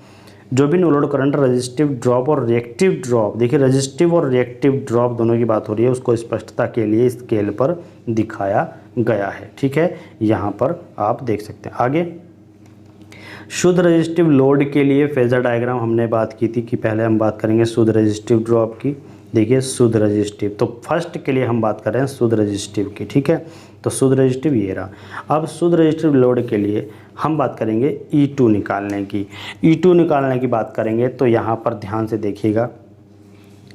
जो भी no load current resistive drop और रिएक्टिव ड्रॉप, देखिए रजिस्टिव और रिएक्टिव ड्रॉप दोनों की बात हो रही है, उसको स्पष्टता के लिए स्केल पर दिखाया गया है। ठीक है, यहाँ पर आप देख सकते हैं। आगे शुद्ध रजिस्टिव लोड के लिए फेजर डायग्राम हमने बात की थी कि पहले हम बात करेंगे शुद्ध रजिस्टिव ड्रॉप की। देखिए शुद्ध रजिस्टिव, तो फर्स्ट के लिए हम बात कर रहे हैं शुद्ध रजिस्टिव की। ठीक है, तो शुद्ध रजिस्टिव ये रहा। अब शुद्ध रजिस्टिव लोड के लिए हम बात करेंगे E2 निकालने की। E2 निकालने की बात करेंगे तो यहाँ पर ध्यान से देखिएगा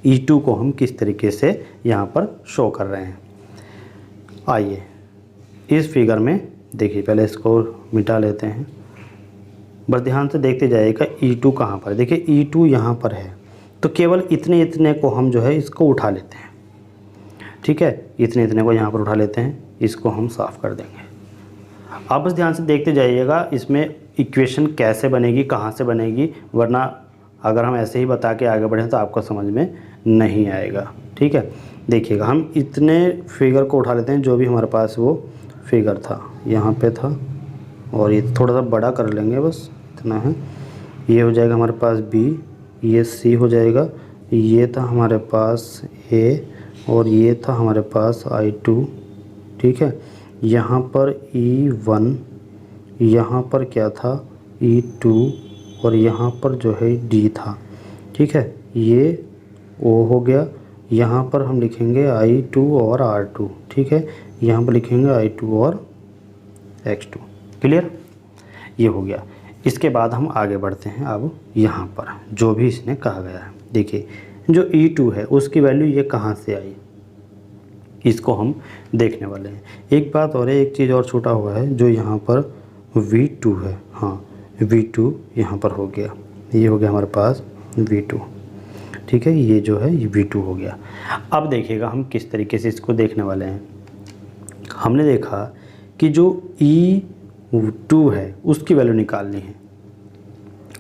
E2 को हम किस तरीके से यहाँ पर शो कर रहे हैं। आइए इस फिगर में देखिए, पहले इसको मिटा लेते हैं, बस ध्यान से देखते जाइएगा E2 कहाँ पर है। देखिए E2 यहाँ पर है, तो केवल इतने इतने को हम जो है इसको उठा लेते हैं। ठीक है, इतने इतने को यहाँ पर उठा लेते हैं, इसको हम साफ़ कर देंगे। आप बस ध्यान से देखते जाइएगा इसमें इक्वेशन कैसे बनेगी, कहाँ से बनेगी, वरना अगर हम ऐसे ही बता के आगे बढ़ें तो आपको समझ में नहीं आएगा। ठीक है, देखिएगा हम इतने फिगर को उठा लेते हैं, जो भी हमारे पास वो फिगर था यहाँ पे था, और ये थोड़ा सा बड़ा कर लेंगे, बस इतना है। ये हो जाएगा हमारे पास B, ये C हो जाएगा, ये था हमारे पास A और ये था हमारे पास I2। ठीक है, यहाँ पर E1, यहाँ पर क्या था E2 और यहाँ पर जो है D था। ठीक है, ये O हो गया। यहाँ पर हम लिखेंगे I2 और R2। ठीक है, यहाँ पर लिखेंगे I2 और X2। क्लियर, ये हो गया। इसके बाद हम आगे बढ़ते हैं। अब यहाँ पर जो भी इसने कहा गया है, देखिए जो E2 है उसकी वैल्यू ये कहाँ से आई, इसको हम देखने वाले हैं। एक बात और है, एक चीज़ और छूटा हुआ है, जो यहाँ पर V2 है। हाँ, V2 यहाँ पर हो गया, ये हो गया हमारे पास V2। ठीक है, ये जो है ये V2 हो गया। अब देखिएगा हम किस तरीके से इसको देखने वाले हैं। हमने देखा कि जो E2 है उसकी वैल्यू निकालनी है,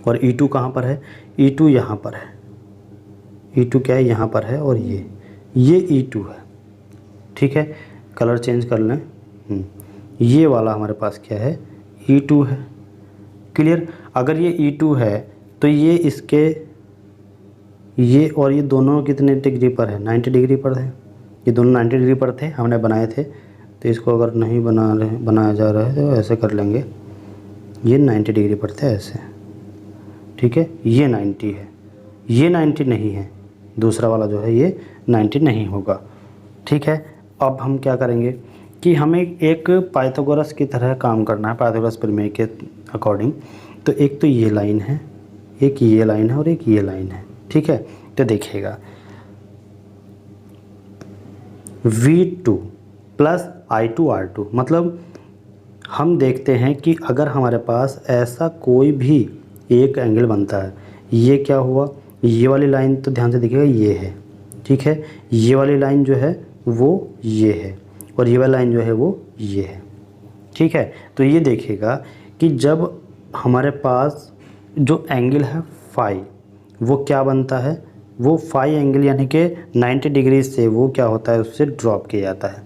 और E2 कहाँ पर है, E2 यहाँ पर है। E2 क्या है, यहाँ पर है, और ये E2 है। ठीक है, कलर चेंज कर लें, ये वाला हमारे पास क्या है, E2 है। क्लियर, अगर ये E2 है तो ये इसके ये और ये दोनों कितने डिग्री पर है, 90 डिग्री पर है। ये दोनों 90 डिग्री पर थे, हमने बनाए थे। तो इसको अगर नहीं बनाया जा रहा है तो ऐसे कर लेंगे, ये 90 डिग्री पर थे ऐसे। ठीक है, ये 90 है, ये 90 नहीं है, दूसरा वाला जो है ये 90 नहीं होगा। ठीक है, अब हम क्या करेंगे कि हमें एक पाइथागोरस की तरह काम करना है, पाइथागोरस प्रमेय के अकॉर्डिंग। तो एक तो ये लाइन है, एक ये लाइन है और एक ये लाइन है। ठीक है, तो देखिएगा V2 प्लस I2 R2, मतलब हम देखते हैं कि अगर हमारे पास ऐसा कोई भी एक एंगल बनता है, ये क्या हुआ, ये वाली लाइन तो ध्यान से देखिएगा ये है। ठीक है, ये वाली लाइन जो है वो ये है, और ये वाली लाइन जो है वो ये है। ठीक है, तो ये देखिएगा कि जब हमारे पास जो एंगल है फाई वो क्या बनता है, वो फाई एंगल यानी कि 90 डिग्री से वो क्या होता है, उससे ड्रॉप किया जाता है।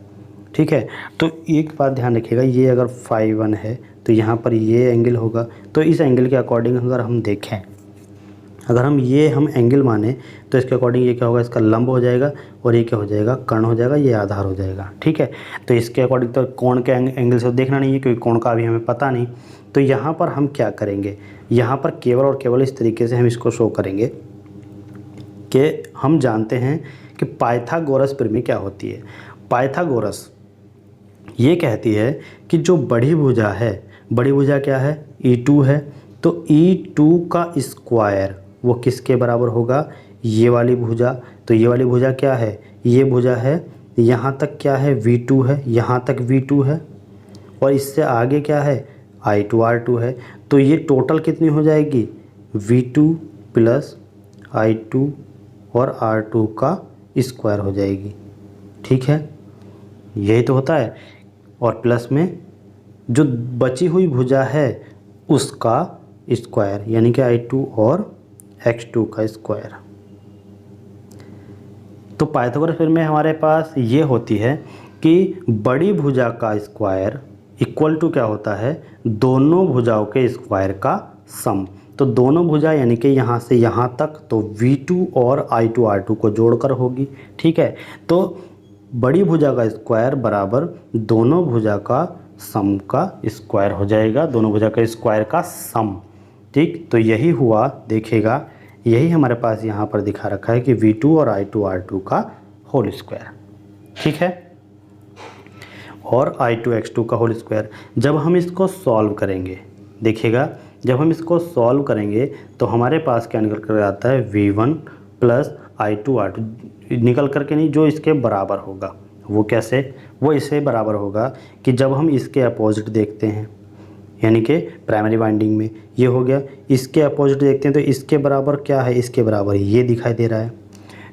ठीक है, तो एक बात ध्यान रखिएगा, ये अगर फाई 1 है तो यहाँ पर ये एंगल होगा, तो इस एंगल के अकॉर्डिंग अगर हम देखें, अगर हम एंगल माने तो इसके अकॉर्डिंग ये क्या होगा, इसका लंब हो जाएगा और ये क्या हो जाएगा, कर्ण हो जाएगा, ये आधार हो जाएगा। ठीक है, तो इसके अकॉर्डिंग तो कोण के एंगल से देखना नहीं है क्योंकि कोण का अभी हमें पता नहीं। तो यहाँ पर हम क्या करेंगे, यहाँ पर केवल और केवल इस तरीके से हम इसको शो करेंगे कि हम जानते हैं कि पाइथागोरस प्रमेय क्या होती है। पाइथागोरस ये कहती है कि जो बड़ी भुजा है, बड़ी भुजा क्या है, E2 है, तो E2 का स्क्वायर वो किसके बराबर होगा, ये वाली भुजा। तो ये वाली भुजा क्या है, ये भुजा है, यहाँ तक क्या है, V2 है, यहाँ तक V2 है, और इससे आगे क्या है, I2R2 है। तो ये टोटल कितनी हो जाएगी, V2 प्लस I2 और R2 का स्क्वायर हो जाएगी। ठीक है, यही तो होता है। और प्लस में जो बची हुई भुजा है उसका स्क्वायर यानी कि I2 और X2 का स्क्वायर। तो पाइथागोरस प्रमेय में हमारे पास ये होती है कि बड़ी भुजा का स्क्वायर इक्वल टू क्या होता है, दोनों भुजाओं के स्क्वायर का सम। तो दोनों भुजा यानी कि यहाँ से यहाँ तक तो V2 और I2R2 को जोड़कर होगी। ठीक है, तो बड़ी भुजा का स्क्वायर बराबर दोनों भुजा का सम का स्क्वायर हो जाएगा, दोनों भुजा का स्क्वायर का सम। ठीक, तो यही हुआ, देखिएगा यही हमारे पास यहाँ पर दिखा रखा है कि V2 और I2R2 का होल स्क्वायर। ठीक है, और I2X2 का होल स्क्वायर। जब हम इसको सॉल्व करेंगे, देखिएगा जब हम इसको सॉल्व करेंगे तो हमारे पास क्या निकल कर आता है, V1 प्लस I2R2 निकल करके नहीं, जो इसके बराबर होगा वो कैसे, वो इससे बराबर होगा कि जब हम इसके अपोजिट देखते हैं, यानी कि प्राइमरी वाइंडिंग में ये हो गया, इसके अपोजिट देखते हैं तो इसके बराबर क्या है, इसके बराबर ये दिखाई दे रहा है।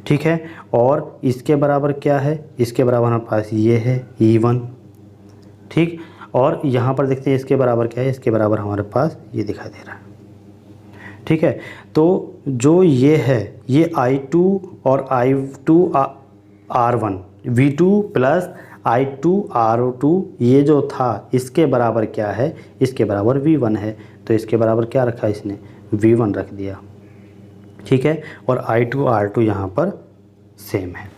ठीक है, और इसके बराबर क्या है, इसके बराबर हमारे पास ये है E1। ठीक, और यहाँ पर देखते हैं इसके बराबर क्या है, इसके बराबर हमारे पास ये दिखाई दे रहा है। ठीक है, तो जो ये है ये I2 और I2R1 V2 प्लस I2R2 ये जो था इसके बराबर क्या है, इसके बराबर V1 है। तो इसके बराबर क्या रखा है, इसने V1 रख दिया। ठीक है, और I2R2 यहाँ पर सेम है।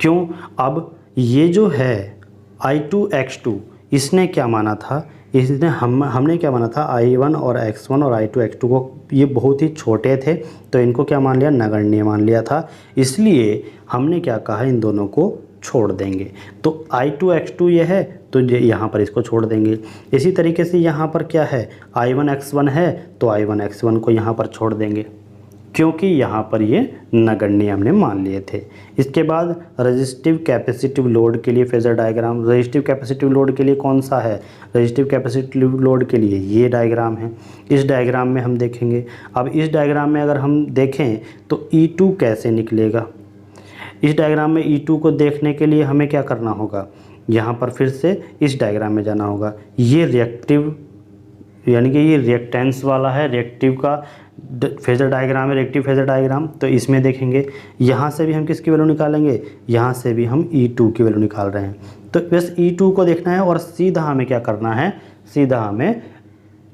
क्यों, अब ये जो है I2X2 इसने क्या माना था, इसने हमने क्या माना था, I1 और X1 और I2X2 को ये बहुत ही छोटे थे तो इनको क्या मान लिया, नगण्य मान लिया था। इसलिए हमने क्या कहा, इन दोनों को छोड़ देंगे। तो I2X2 ये है तो यहाँ पर इसको छोड़ देंगे। इसी तरीके से यहाँ पर क्या है, I1X1 है तो I1X1 को यहाँ पर छोड़ देंगे क्योंकि यहाँ पर ये नगण्य हमने मान लिए थे। इसके बाद रेजिस्टिव कैपेसिटिव लोड के लिए phasor diagram. Resistive capacitive load के लिए कौन सा है, रेजिस्टिव कैपेसिटिव लोड के लिए ये डायग्राम है। इस डायग्राम में हम देखेंगे। अब इस डायग्राम में अगर हम देखें तो E2 कैसे निकलेगा। इस डायग्राम में E2 को देखने के लिए हमें क्या करना होगा, यहाँ पर फिर से इस डायग्राम में जाना होगा। ये रिएक्टिव यानी कि ये रिएक्टेंस वाला है, रिएक्टिव का फेजर डायग्राम है, रिएक्टिव फेजर डायग्राम। तो इसमें देखेंगे यहाँ से भी हम किसकी वैल्यू निकालेंगे, यहाँ से भी हम E2 की वैल्यू निकाल रहे हैं। तो बस E2 को देखना है और सीधा हमें क्या करना है, सीधा हमें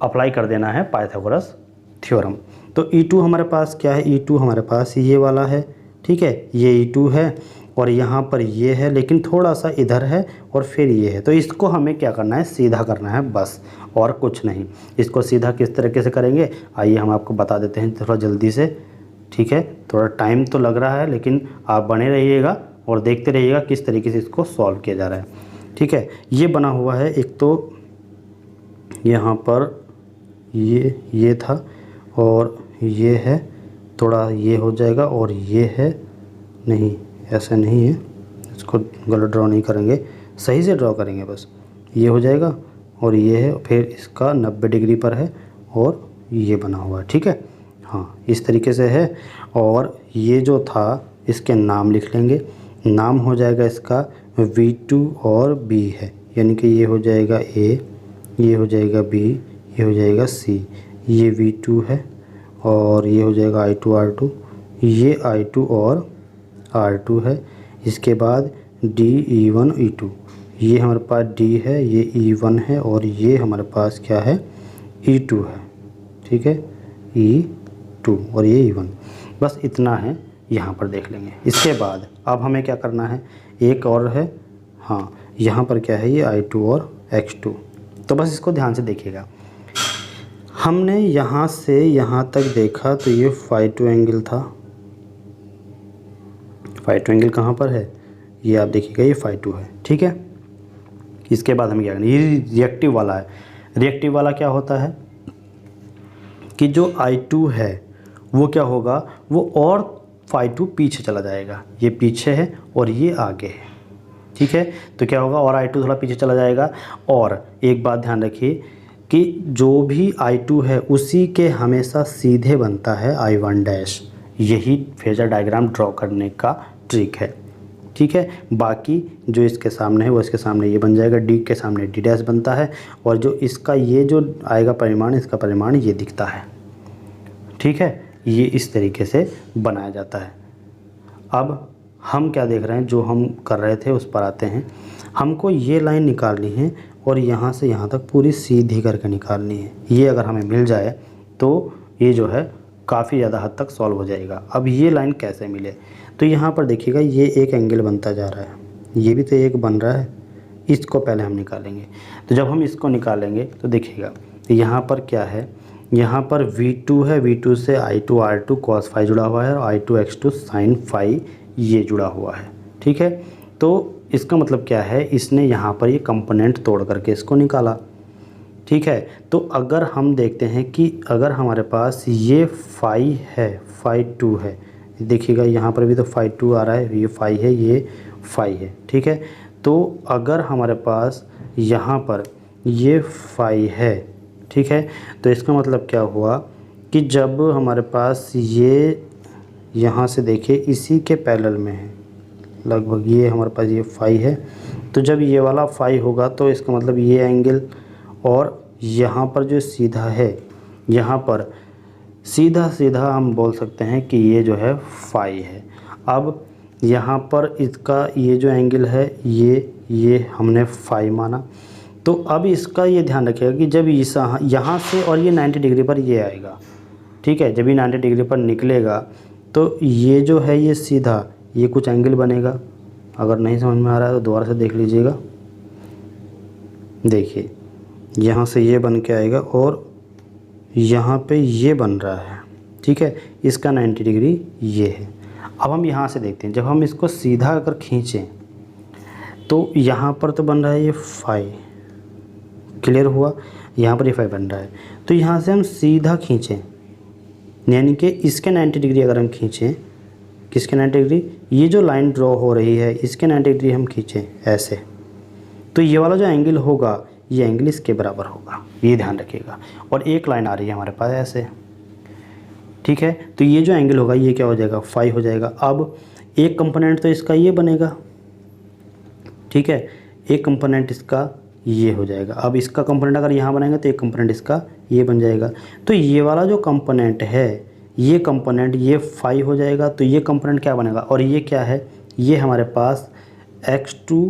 अप्लाई कर देना है पाइथागोरस थ्योरम। तो E2 हमारे पास क्या है, E2 हमारे पास ये वाला है। ठीक है, ये E2 है और यहाँ पर ये है लेकिन थोड़ा सा इधर है और फिर ये है। तो इसको हमें क्या करना है, सीधा करना है बस, और कुछ नहीं। इसको सीधा किस तरीके से करेंगे, आइए हम आपको बता देते हैं थोड़ा जल्दी से। ठीक है, थोड़ा टाइम तो लग रहा है लेकिन आप बने रहिएगा और देखते रहिएगा किस तरीके से इसको सॉल्व किया जा रहा है। ठीक है, ये बना हुआ है, एक तो यहाँ पर ये था और ये है, थोड़ा ये हो जाएगा और ये है, नहीं ऐसा नहीं है, इसको गलत ड्रॉ नहीं करेंगे, सही से ड्रॉ करेंगे बस। ये हो जाएगा और ये है, फिर इसका 90 डिग्री पर है और ये बना हुआ है। ठीक है, हाँ इस तरीके से है। और ये जो था इसके नाम लिख लेंगे, नाम हो जाएगा इसका V2 और B है, यानी कि ये हो जाएगा A, ये हो जाएगा B, ये हो जाएगा C, ये V2 है और ये हो जाएगा I2 R2, ये I2 और R2 है। इसके बाद D E1 E2, ये हमारे पास D है, ये E1 है और ये हमारे पास क्या है E2 है, ठीक है, E2 और ये E1। बस इतना है, यहाँ पर देख लेंगे। इसके बाद अब हमें क्या करना है, एक और है, हाँ यहाँ पर क्या है, ये I2 और X2। तो बस इसको ध्यान से देखिएगा। हमने यहाँ से यहाँ तक देखा तो ये फ़ाई2 एंगल था। फ़ाई2 एंगल कहाँ पर है, ये आप देखिएगा, ये फ़ाई2 है, ठीक है। इसके बाद हम क्या करेंगे, ये रिएक्टिव वाला है। रिएक्टिव वाला क्या होता है कि जो I2 है वो क्या होगा, वो और फ़ाई2 पीछे चला जाएगा। ये पीछे है और ये आगे है, ठीक है। तो क्या होगा, और I2 थोड़ा पीछे चला जाएगा। और एक बात ध्यान रखिए कि जो भी I2 है उसी के हमेशा सीधे बनता है I1 डैश। यही फेजर डायग्राम ड्रॉ करने का ट्रिक है, ठीक है। बाकी जो इसके सामने है वो इसके सामने ये बन जाएगा, D के सामने D डैश बनता है और जो इसका ये जो आएगा परिमाण, इसका परिमाण ये दिखता है, ठीक है। ये इस तरीके से बनाया जाता है। अब हम क्या देख रहे हैं, जो हम कर रहे थे उस पर आते हैं। हमको ये लाइन निकालनी है और यहाँ से यहाँ तक पूरी सीधी करके निकालनी है। ये अगर हमें मिल जाए तो ये जो है काफ़ी ज़्यादा हद तक सॉल्व हो जाएगा। अब ये लाइन कैसे मिले, तो यहाँ पर देखिएगा ये एक एंगल बनता जा रहा है, ये भी तो एक बन रहा है, इसको पहले हम निकालेंगे। तो जब हम इसको निकालेंगे तो देखिएगा यहाँ पर क्या है, यहाँ पर V2 है, V2 से I2 R2 cos फ़ाई जुड़ा हुआ है और I2 X2 sin फ़ाई ये जुड़ा हुआ है, ठीक है। तो इसका मतलब क्या है, इसने यहाँ पर ये कंपोनेंट तोड़ करके इसको निकाला, ठीक है। तो अगर हम देखते हैं कि अगर हमारे पास ये फ़ाई है, फ़ाई2 है, देखिएगा यहाँ पर भी तो फ़ाई2 आ रहा है, ये फ़ाई है, ये फ़ाई है, ठीक है। तो अगर हमारे पास यहाँ पर ये फ़ाई है, ठीक है, तो इसका मतलब क्या हुआ कि जब हमारे पास ये यहाँ से देखिए इसी के पैरेलल में है, लगभग ये हमारे पास ये फ़ाई है, तो जब ये वाला फ़ाई होगा तो इसका मतलब ये एंगल, और यहाँ पर जो सीधा है, यहाँ पर सीधा सीधा हम बोल सकते हैं कि ये जो है फ़ाई है। अब यहाँ पर इसका ये जो एंगल है ये हमने फ़ाई माना। तो अब इसका ये ध्यान रखिएगा कि जब इस यहाँ से और ये 90 डिग्री पर ये आएगा, ठीक है, जब ये 90 डिग्री पर निकलेगा तो ये जो है ये सीधा ये कुछ एंगल बनेगा। अगर नहीं समझ में आ रहा है तो दोबारा से देख लीजिएगा। देखिए यहाँ से ये बन के आएगा और यहाँ पे ये बन रहा है, ठीक है, इसका 90 डिग्री ये है। अब हम यहाँ से देखते हैं, जब हम इसको सीधा अगर खींचें तो यहाँ पर तो बन रहा है ये फ़ाई, क्लियर हुआ, यहाँ पर ये फ़ाई बन रहा है। तो यहाँ से हम सीधा खींचें, यानी कि इसके 90 डिग्री अगर हम खींचें, किसके 90 डिग्री, ये जो लाइन ड्रॉ हो रही है इसके 90 डिग्री हम खींचें ऐसे, तो ये वाला जो एंगल होगा ये एंगल इसके बराबर होगा, ये ध्यान रखिएगा। और एक लाइन आ रही है हमारे पास ऐसे, ठीक है, तो ये जो एंगल होगा ये क्या हो जाएगा, फ़ाई हो जाएगा। अब एक कंपोनेंट तो इसका ये बनेगा, ठीक है, एक कंपोनेंट इसका ये हो जाएगा। अब इसका कंपोनेंट अगर यहाँ बनाएंगे तो एक कंपोनेंट इसका ये बन जाएगा। तो ये वाला जो कंपोनेंट है, ये कंपोनेंट ये फ़ाई हो जाएगा, तो ये कंपोनेंट क्या बनेगा, और ये क्या है, ये हमारे पास X2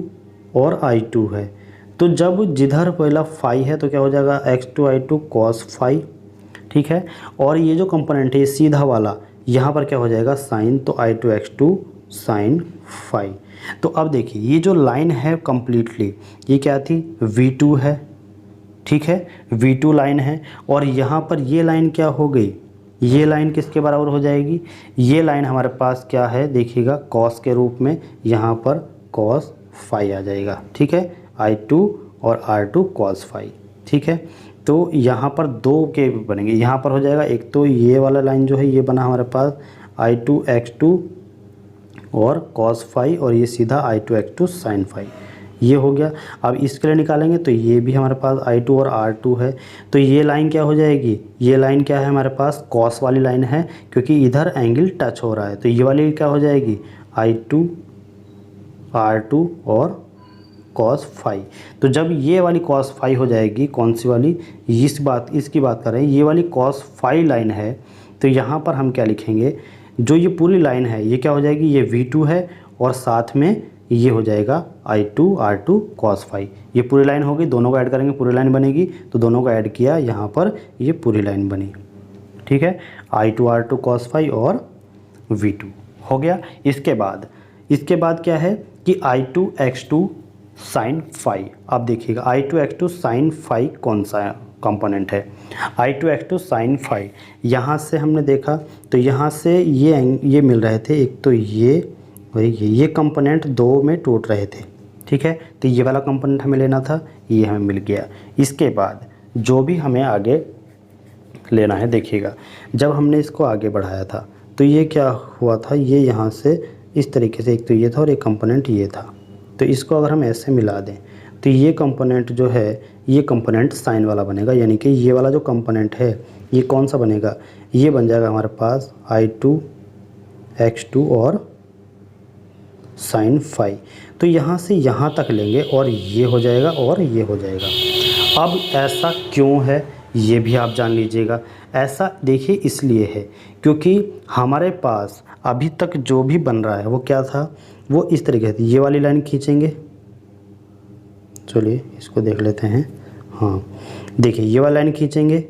और I2 है। तो जब जिधर पहला फ़ाई है तो क्या हो जाएगा, X2 I2 cos फ़ाई, ठीक है। और ये जो कंपोनेंट है ये सीधा वाला, यहाँ पर क्या हो जाएगा साइन, तो I2 X2 sin फ़ाई। तो अब देखिए ये जो लाइन है कम्प्लीटली ये क्या थी, V2 है, ठीक है, V2 लाइन है। और यहाँ पर ये लाइन क्या हो गई, ये लाइन किसके बराबर हो जाएगी, ये लाइन हमारे पास क्या है देखिएगा कॉस के रूप में, यहाँ पर cos फ़ाई आ जाएगा, ठीक है, I2 और R2 cos फ़ाई, ठीक है। तो यहाँ पर दो के बनेंगे, यहाँ पर हो जाएगा एक तो ये वाला लाइन जो है ये बना हमारे पास I2 X2 और cos फ़ाई, और ये सीधा I2 X2 sin फ़ाई, ये हो गया। अब इसके लिए निकालेंगे तो ये भी हमारे पास I2 और R2 है, तो ये लाइन क्या हो जाएगी, ये लाइन क्या है हमारे पास cos वाली लाइन है, क्योंकि इधर एंगल टच हो रहा है, तो ये वाली क्या हो जाएगी I2 R2 और कॉस फाई। तो जब ये वाली कॉस फाई हो जाएगी, कौन सी वाली, इसकी बात कर रहे हैं, ये वाली कॉस फाई लाइन है, तो यहाँ पर हम क्या लिखेंगे, जो ये पूरी लाइन है ये क्या हो जाएगी, ये V2 है और साथ में ये हो जाएगा I2 R2 cos फाई। ये पूरी लाइन होगी, दोनों को ऐड करेंगे पूरी लाइन बनेगी, तो दोनों को ऐड किया यहाँ पर ये पूरी लाइन बनी। ठीक है, I2 R2 cos फाई और V2 हो गया। इसके बाद क्या है कि I2 X2 साइन फाई। अब देखिएगा I2 X2 साइन फाई कौन सा कंपोनेंट है, I2 X2 साइन फाई। यहाँ से हमने देखा तो यहाँ से ये मिल रहे थे, एक तो ये और ये कंपोनेंट दो में टूट रहे थे। ठीक है, तो ये वाला कंपोनेंट हमें लेना था, ये हमें मिल गया। इसके बाद जो भी हमें आगे लेना है, देखिएगा जब हमने इसको आगे बढ़ाया था तो ये क्या हुआ था, ये यहाँ से इस तरीके से, एक तो ये था और एक कंपोनेंट ये था, तो इसको अगर हम ऐसे मिला दें तो ये कंपोनेंट जो है ये कंपोनेंट साइन वाला बनेगा, यानी कि ये वाला जो कंपोनेंट है ये कौन सा बनेगा, ये बन जाएगा हमारे पास I2 X2 और साइन फाई। तो यहाँ से यहाँ तक लेंगे और ये हो जाएगा और ये हो जाएगा। अब ऐसा क्यों है ये भी आप जान लीजिएगा। ऐसा देखिए इसलिए है क्योंकि हमारे पास अभी तक जो भी बन रहा है वो क्या था, वो इस तरीके से ये वाली लाइन खींचेंगे। चलिए इसको देख लेते हैं। हाँ देखिए ये वाली लाइन खींचेंगे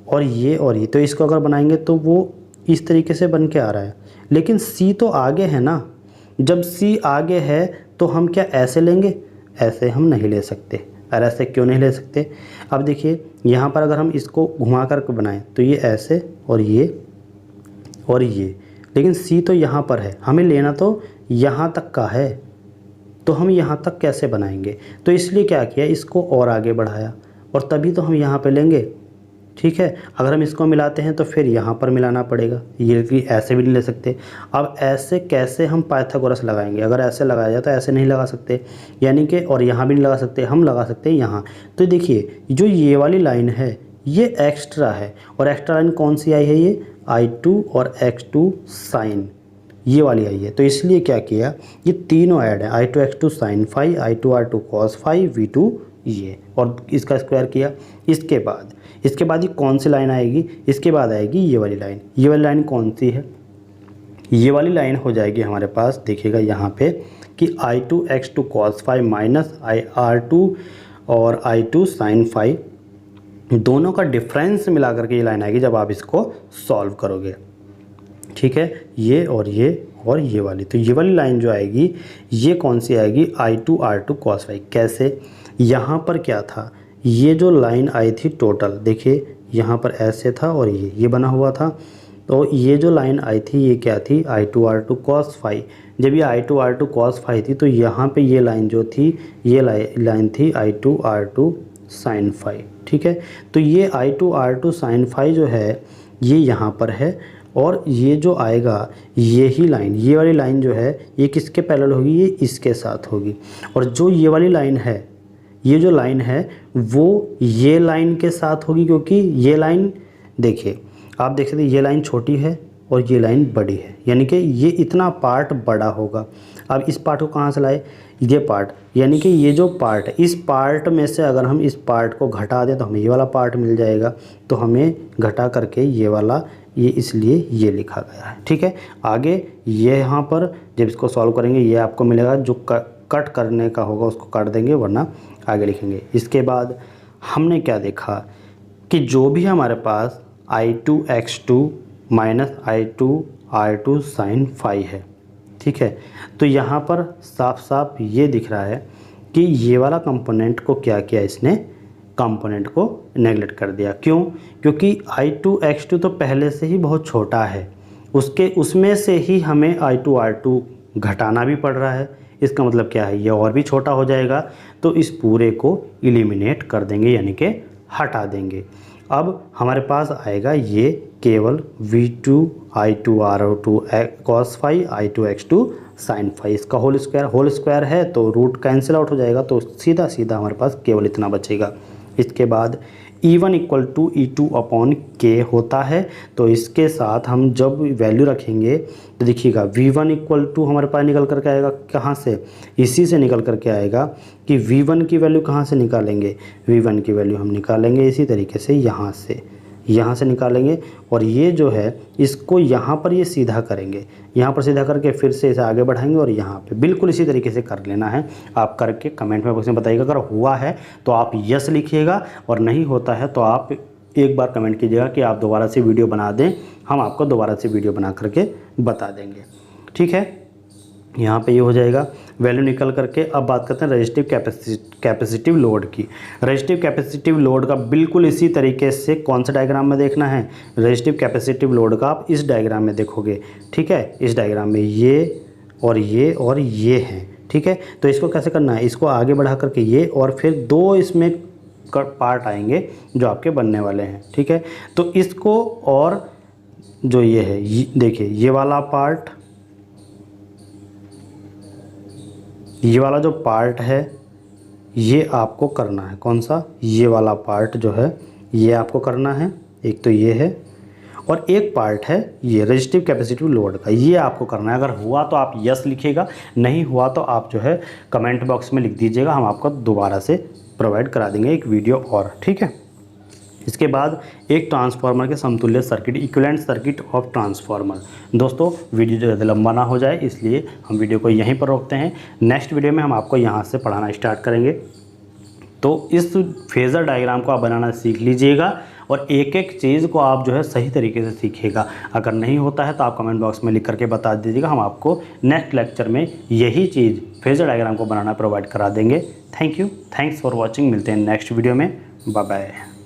और ये, तो इसको अगर बनाएंगे तो वो इस तरीके से बन के आ रहा है, लेकिन C तो आगे है ना। जब C आगे है तो हम क्या ऐसे लेंगे, ऐसे हम नहीं ले सकते। और ऐसे क्यों नहीं ले सकते, अब देखिए यहाँ पर अगर हम इसको घुमा कर के बनाएं तो ये ऐसे और ये, लेकिन C तो यहाँ पर है, हमें लेना तो यहाँ तक का है, तो हम यहाँ तक कैसे बनाएंगे। तो इसलिए क्या किया, इसको और आगे बढ़ाया और तभी तो हम यहाँ पे लेंगे। ठीक है, अगर हम इसको मिलाते हैं तो फिर यहाँ पर मिलाना पड़ेगा, ये कि ऐसे भी नहीं ले सकते। अब ऐसे कैसे हम पाइथागोरस लगाएंगे, अगर ऐसे लगाया जाए तो ऐसे नहीं लगा सकते, यानी कि और यहाँ भी नहीं लगा सकते, हम लगा सकते हैं यहाँ। तो देखिए जो ये वाली लाइन है ये एक्स्ट्रा है, और एक्स्ट्रा लाइन कौन सी आई है, ये I2 और X2 साइन ये वाली आई है। तो इसलिए क्या किया, ये तीनों ऐड है, I2 X2 sine phi, I2 R2 cos phi, V2 ये, और इसका स्क्वायर किया। इसके बाद ये कौन सी लाइन आएगी, इसके बाद आएगी ये वाली लाइन। ये वाली लाइन कौन सी है, ये वाली लाइन हो जाएगी हमारे पास, देखिएगा यहाँ पे कि I2 X2 cos phi minus R2 और I2 साइन फाई, दोनों का डिफरेंस मिला करके ये लाइन आएगी जब आप इसको सॉल्व करोगे। ठीक है, ये और ये वाली, तो ये वाली लाइन जो आएगी ये कौन सी आएगी, I2 R2 cos फाई। कैसे, यहाँ पर क्या था, ये जो लाइन आई थी टोटल, देखिए यहाँ पर ऐसे था और ये बना हुआ था, तो ये जो लाइन आई थी ये क्या थी, I2 R2 cos फाई। जब ये I2 R2 cos फाई थी तो यहाँ पे ये लाइन जो थी ये लाइन थी I2 R2 साइन फाई। ठीक है, तो ये I2 R2 साइन फाई जो है ये यहाँ पर है, और ये जो आएगा ये वाली लाइन जो है ये किसके पैरेलल होगी, ये इसके साथ होगी। और जो ये वाली लाइन है, ये जो लाइन है वो ये लाइन के साथ होगी, क्योंकि ये लाइन देखिए आप देख सकते हैं ये लाइन छोटी है और ये लाइन बड़ी है, यानी कि ये इतना पार्ट बड़ा होगा। अब इस पार्ट को कहाँ से लाए, ये पार्ट, यानी कि ये जो पार्ट है इस पार्ट में से अगर हम इस पार्ट को घटा दें तो हमें ये वाला पार्ट मिल जाएगा, तो हमें घटा करके ये वाला, ये इसलिए ये लिखा गया है। ठीक है, आगे ये यहाँ पर जब इसको सॉल्व करेंगे ये आपको मिलेगा, जो कट करने का होगा उसको काट देंगे वरना आगे लिखेंगे। इसके बाद हमने क्या देखा कि जो भी हमारे पास I2 X2 minus I2 R2 sine phi है, ठीक है, तो यहाँ पर साफ साफ ये दिख रहा है कि ये वाला कंपोनेंट को क्या किया, इसने कंपोनेंट को नेगलेक्ट कर दिया। क्यों, क्योंकि I2 X2 तो पहले से ही बहुत छोटा है, उसमें से ही हमें I2 R2 घटाना भी पड़ रहा है। इसका मतलब क्या है, ये और भी छोटा हो जाएगा, तो इस पूरे को एलिमिनेट कर देंगे, यानी कि हटा देंगे। अब हमारे पास आएगा ये केवल V2 I2 R2 cos phi, I2 X2 sine phi, इसका होल स्क्वायर है तो रूट कैंसिल आउट हो जाएगा, तो सीधा हमारे पास केवल इतना बचेगा। इसके बाद E1 equal to E2 upon K होता है। तो इसके साथ हम जब वैल्यू रखेंगे तो देखिएगा V1 इक्वल टू हमारे पास निकल करके आएगा कहाँ से, इसी से निकल करके आएगा कि V1 की वैल्यू कहाँ से निकालेंगे, V1 की वैल्यू हम निकालेंगे इसी तरीके से यहाँ से निकालेंगे, और ये जो है इसको यहाँ पर ये सीधा करेंगे, यहाँ पर सीधा करके फिर से इसे आगे बढ़ाएंगे और यहाँ पे बिल्कुल इसी तरीके से कर लेना है। आप करके कमेंट में बॉक्स में बताइएगा, अगर हुआ है तो आप यस लिखिएगा और नहीं होता है तो आप एक बार कमेंट कीजिएगा कि आप दोबारा से वीडियो बना दें, हम आपको दोबारा से वीडियो बना करके बता देंगे। ठीक है, यहाँ पे ये हो जाएगा वैल्यू निकल करके। अब बात करते हैं रजिस्टिव कैपेसिटिव लोड की। रजिस्टिव कैपेसिटिव लोड का बिल्कुल इसी तरीके से कौन सा डायग्राम में देखना है, रजिस्टिव कैपेसिटिव लोड का आप इस डायग्राम में देखोगे। ठीक है, इस डायग्राम में ये और ये हैं। ठीक है, तो इसको कैसे करना है, इसको आगे बढ़ा करके ये और फिर दो इसमें पार्ट आएंगे जो आपके बनने वाले हैं। ठीक है, तो इसको और जो ये है देखिए ये वाला पार्ट, ये वाला जो पार्ट है ये आपको करना है, कौन सा, ये वाला पार्ट जो है ये आपको करना है। एक तो ये है और एक पार्ट है ये रजिस्टिव कैपेसिटिव लोड का, ये आपको करना है। अगर हुआ तो आप यस लिखिएगा, नहीं हुआ तो आप जो है कमेंट बॉक्स में लिख दीजिएगा, हम आपको दोबारा से प्रोवाइड करा देंगे एक वीडियो और। ठीक है, इसके बाद एक ट्रांसफार्मर के समतुल्य circuit, equivalent circuit of transformer. दोस्तों वीडियो ज़्यादा लंबा ना हो जाए इसलिए हम वीडियो को यहीं पर रोकते हैं। नेक्स्ट वीडियो में हम आपको यहाँ से पढ़ाना स्टार्ट करेंगे। तो इस फेज़र डायग्राम को आप बनाना सीख लीजिएगा और एक एक चीज़ को आप जो है सही तरीके से सीखिएगा। अगर नहीं होता है तो आप कमेंट बॉक्स में लिख करके बता दीजिएगा, हम आपको नेक्स्ट लेक्चर में यही चीज़ फेज़र डायग्राम को बनाना प्रोवाइड करा देंगे। Thank you, thanks for watching. मिलते हैं नेक्स्ट वीडियो में, बाय बाय।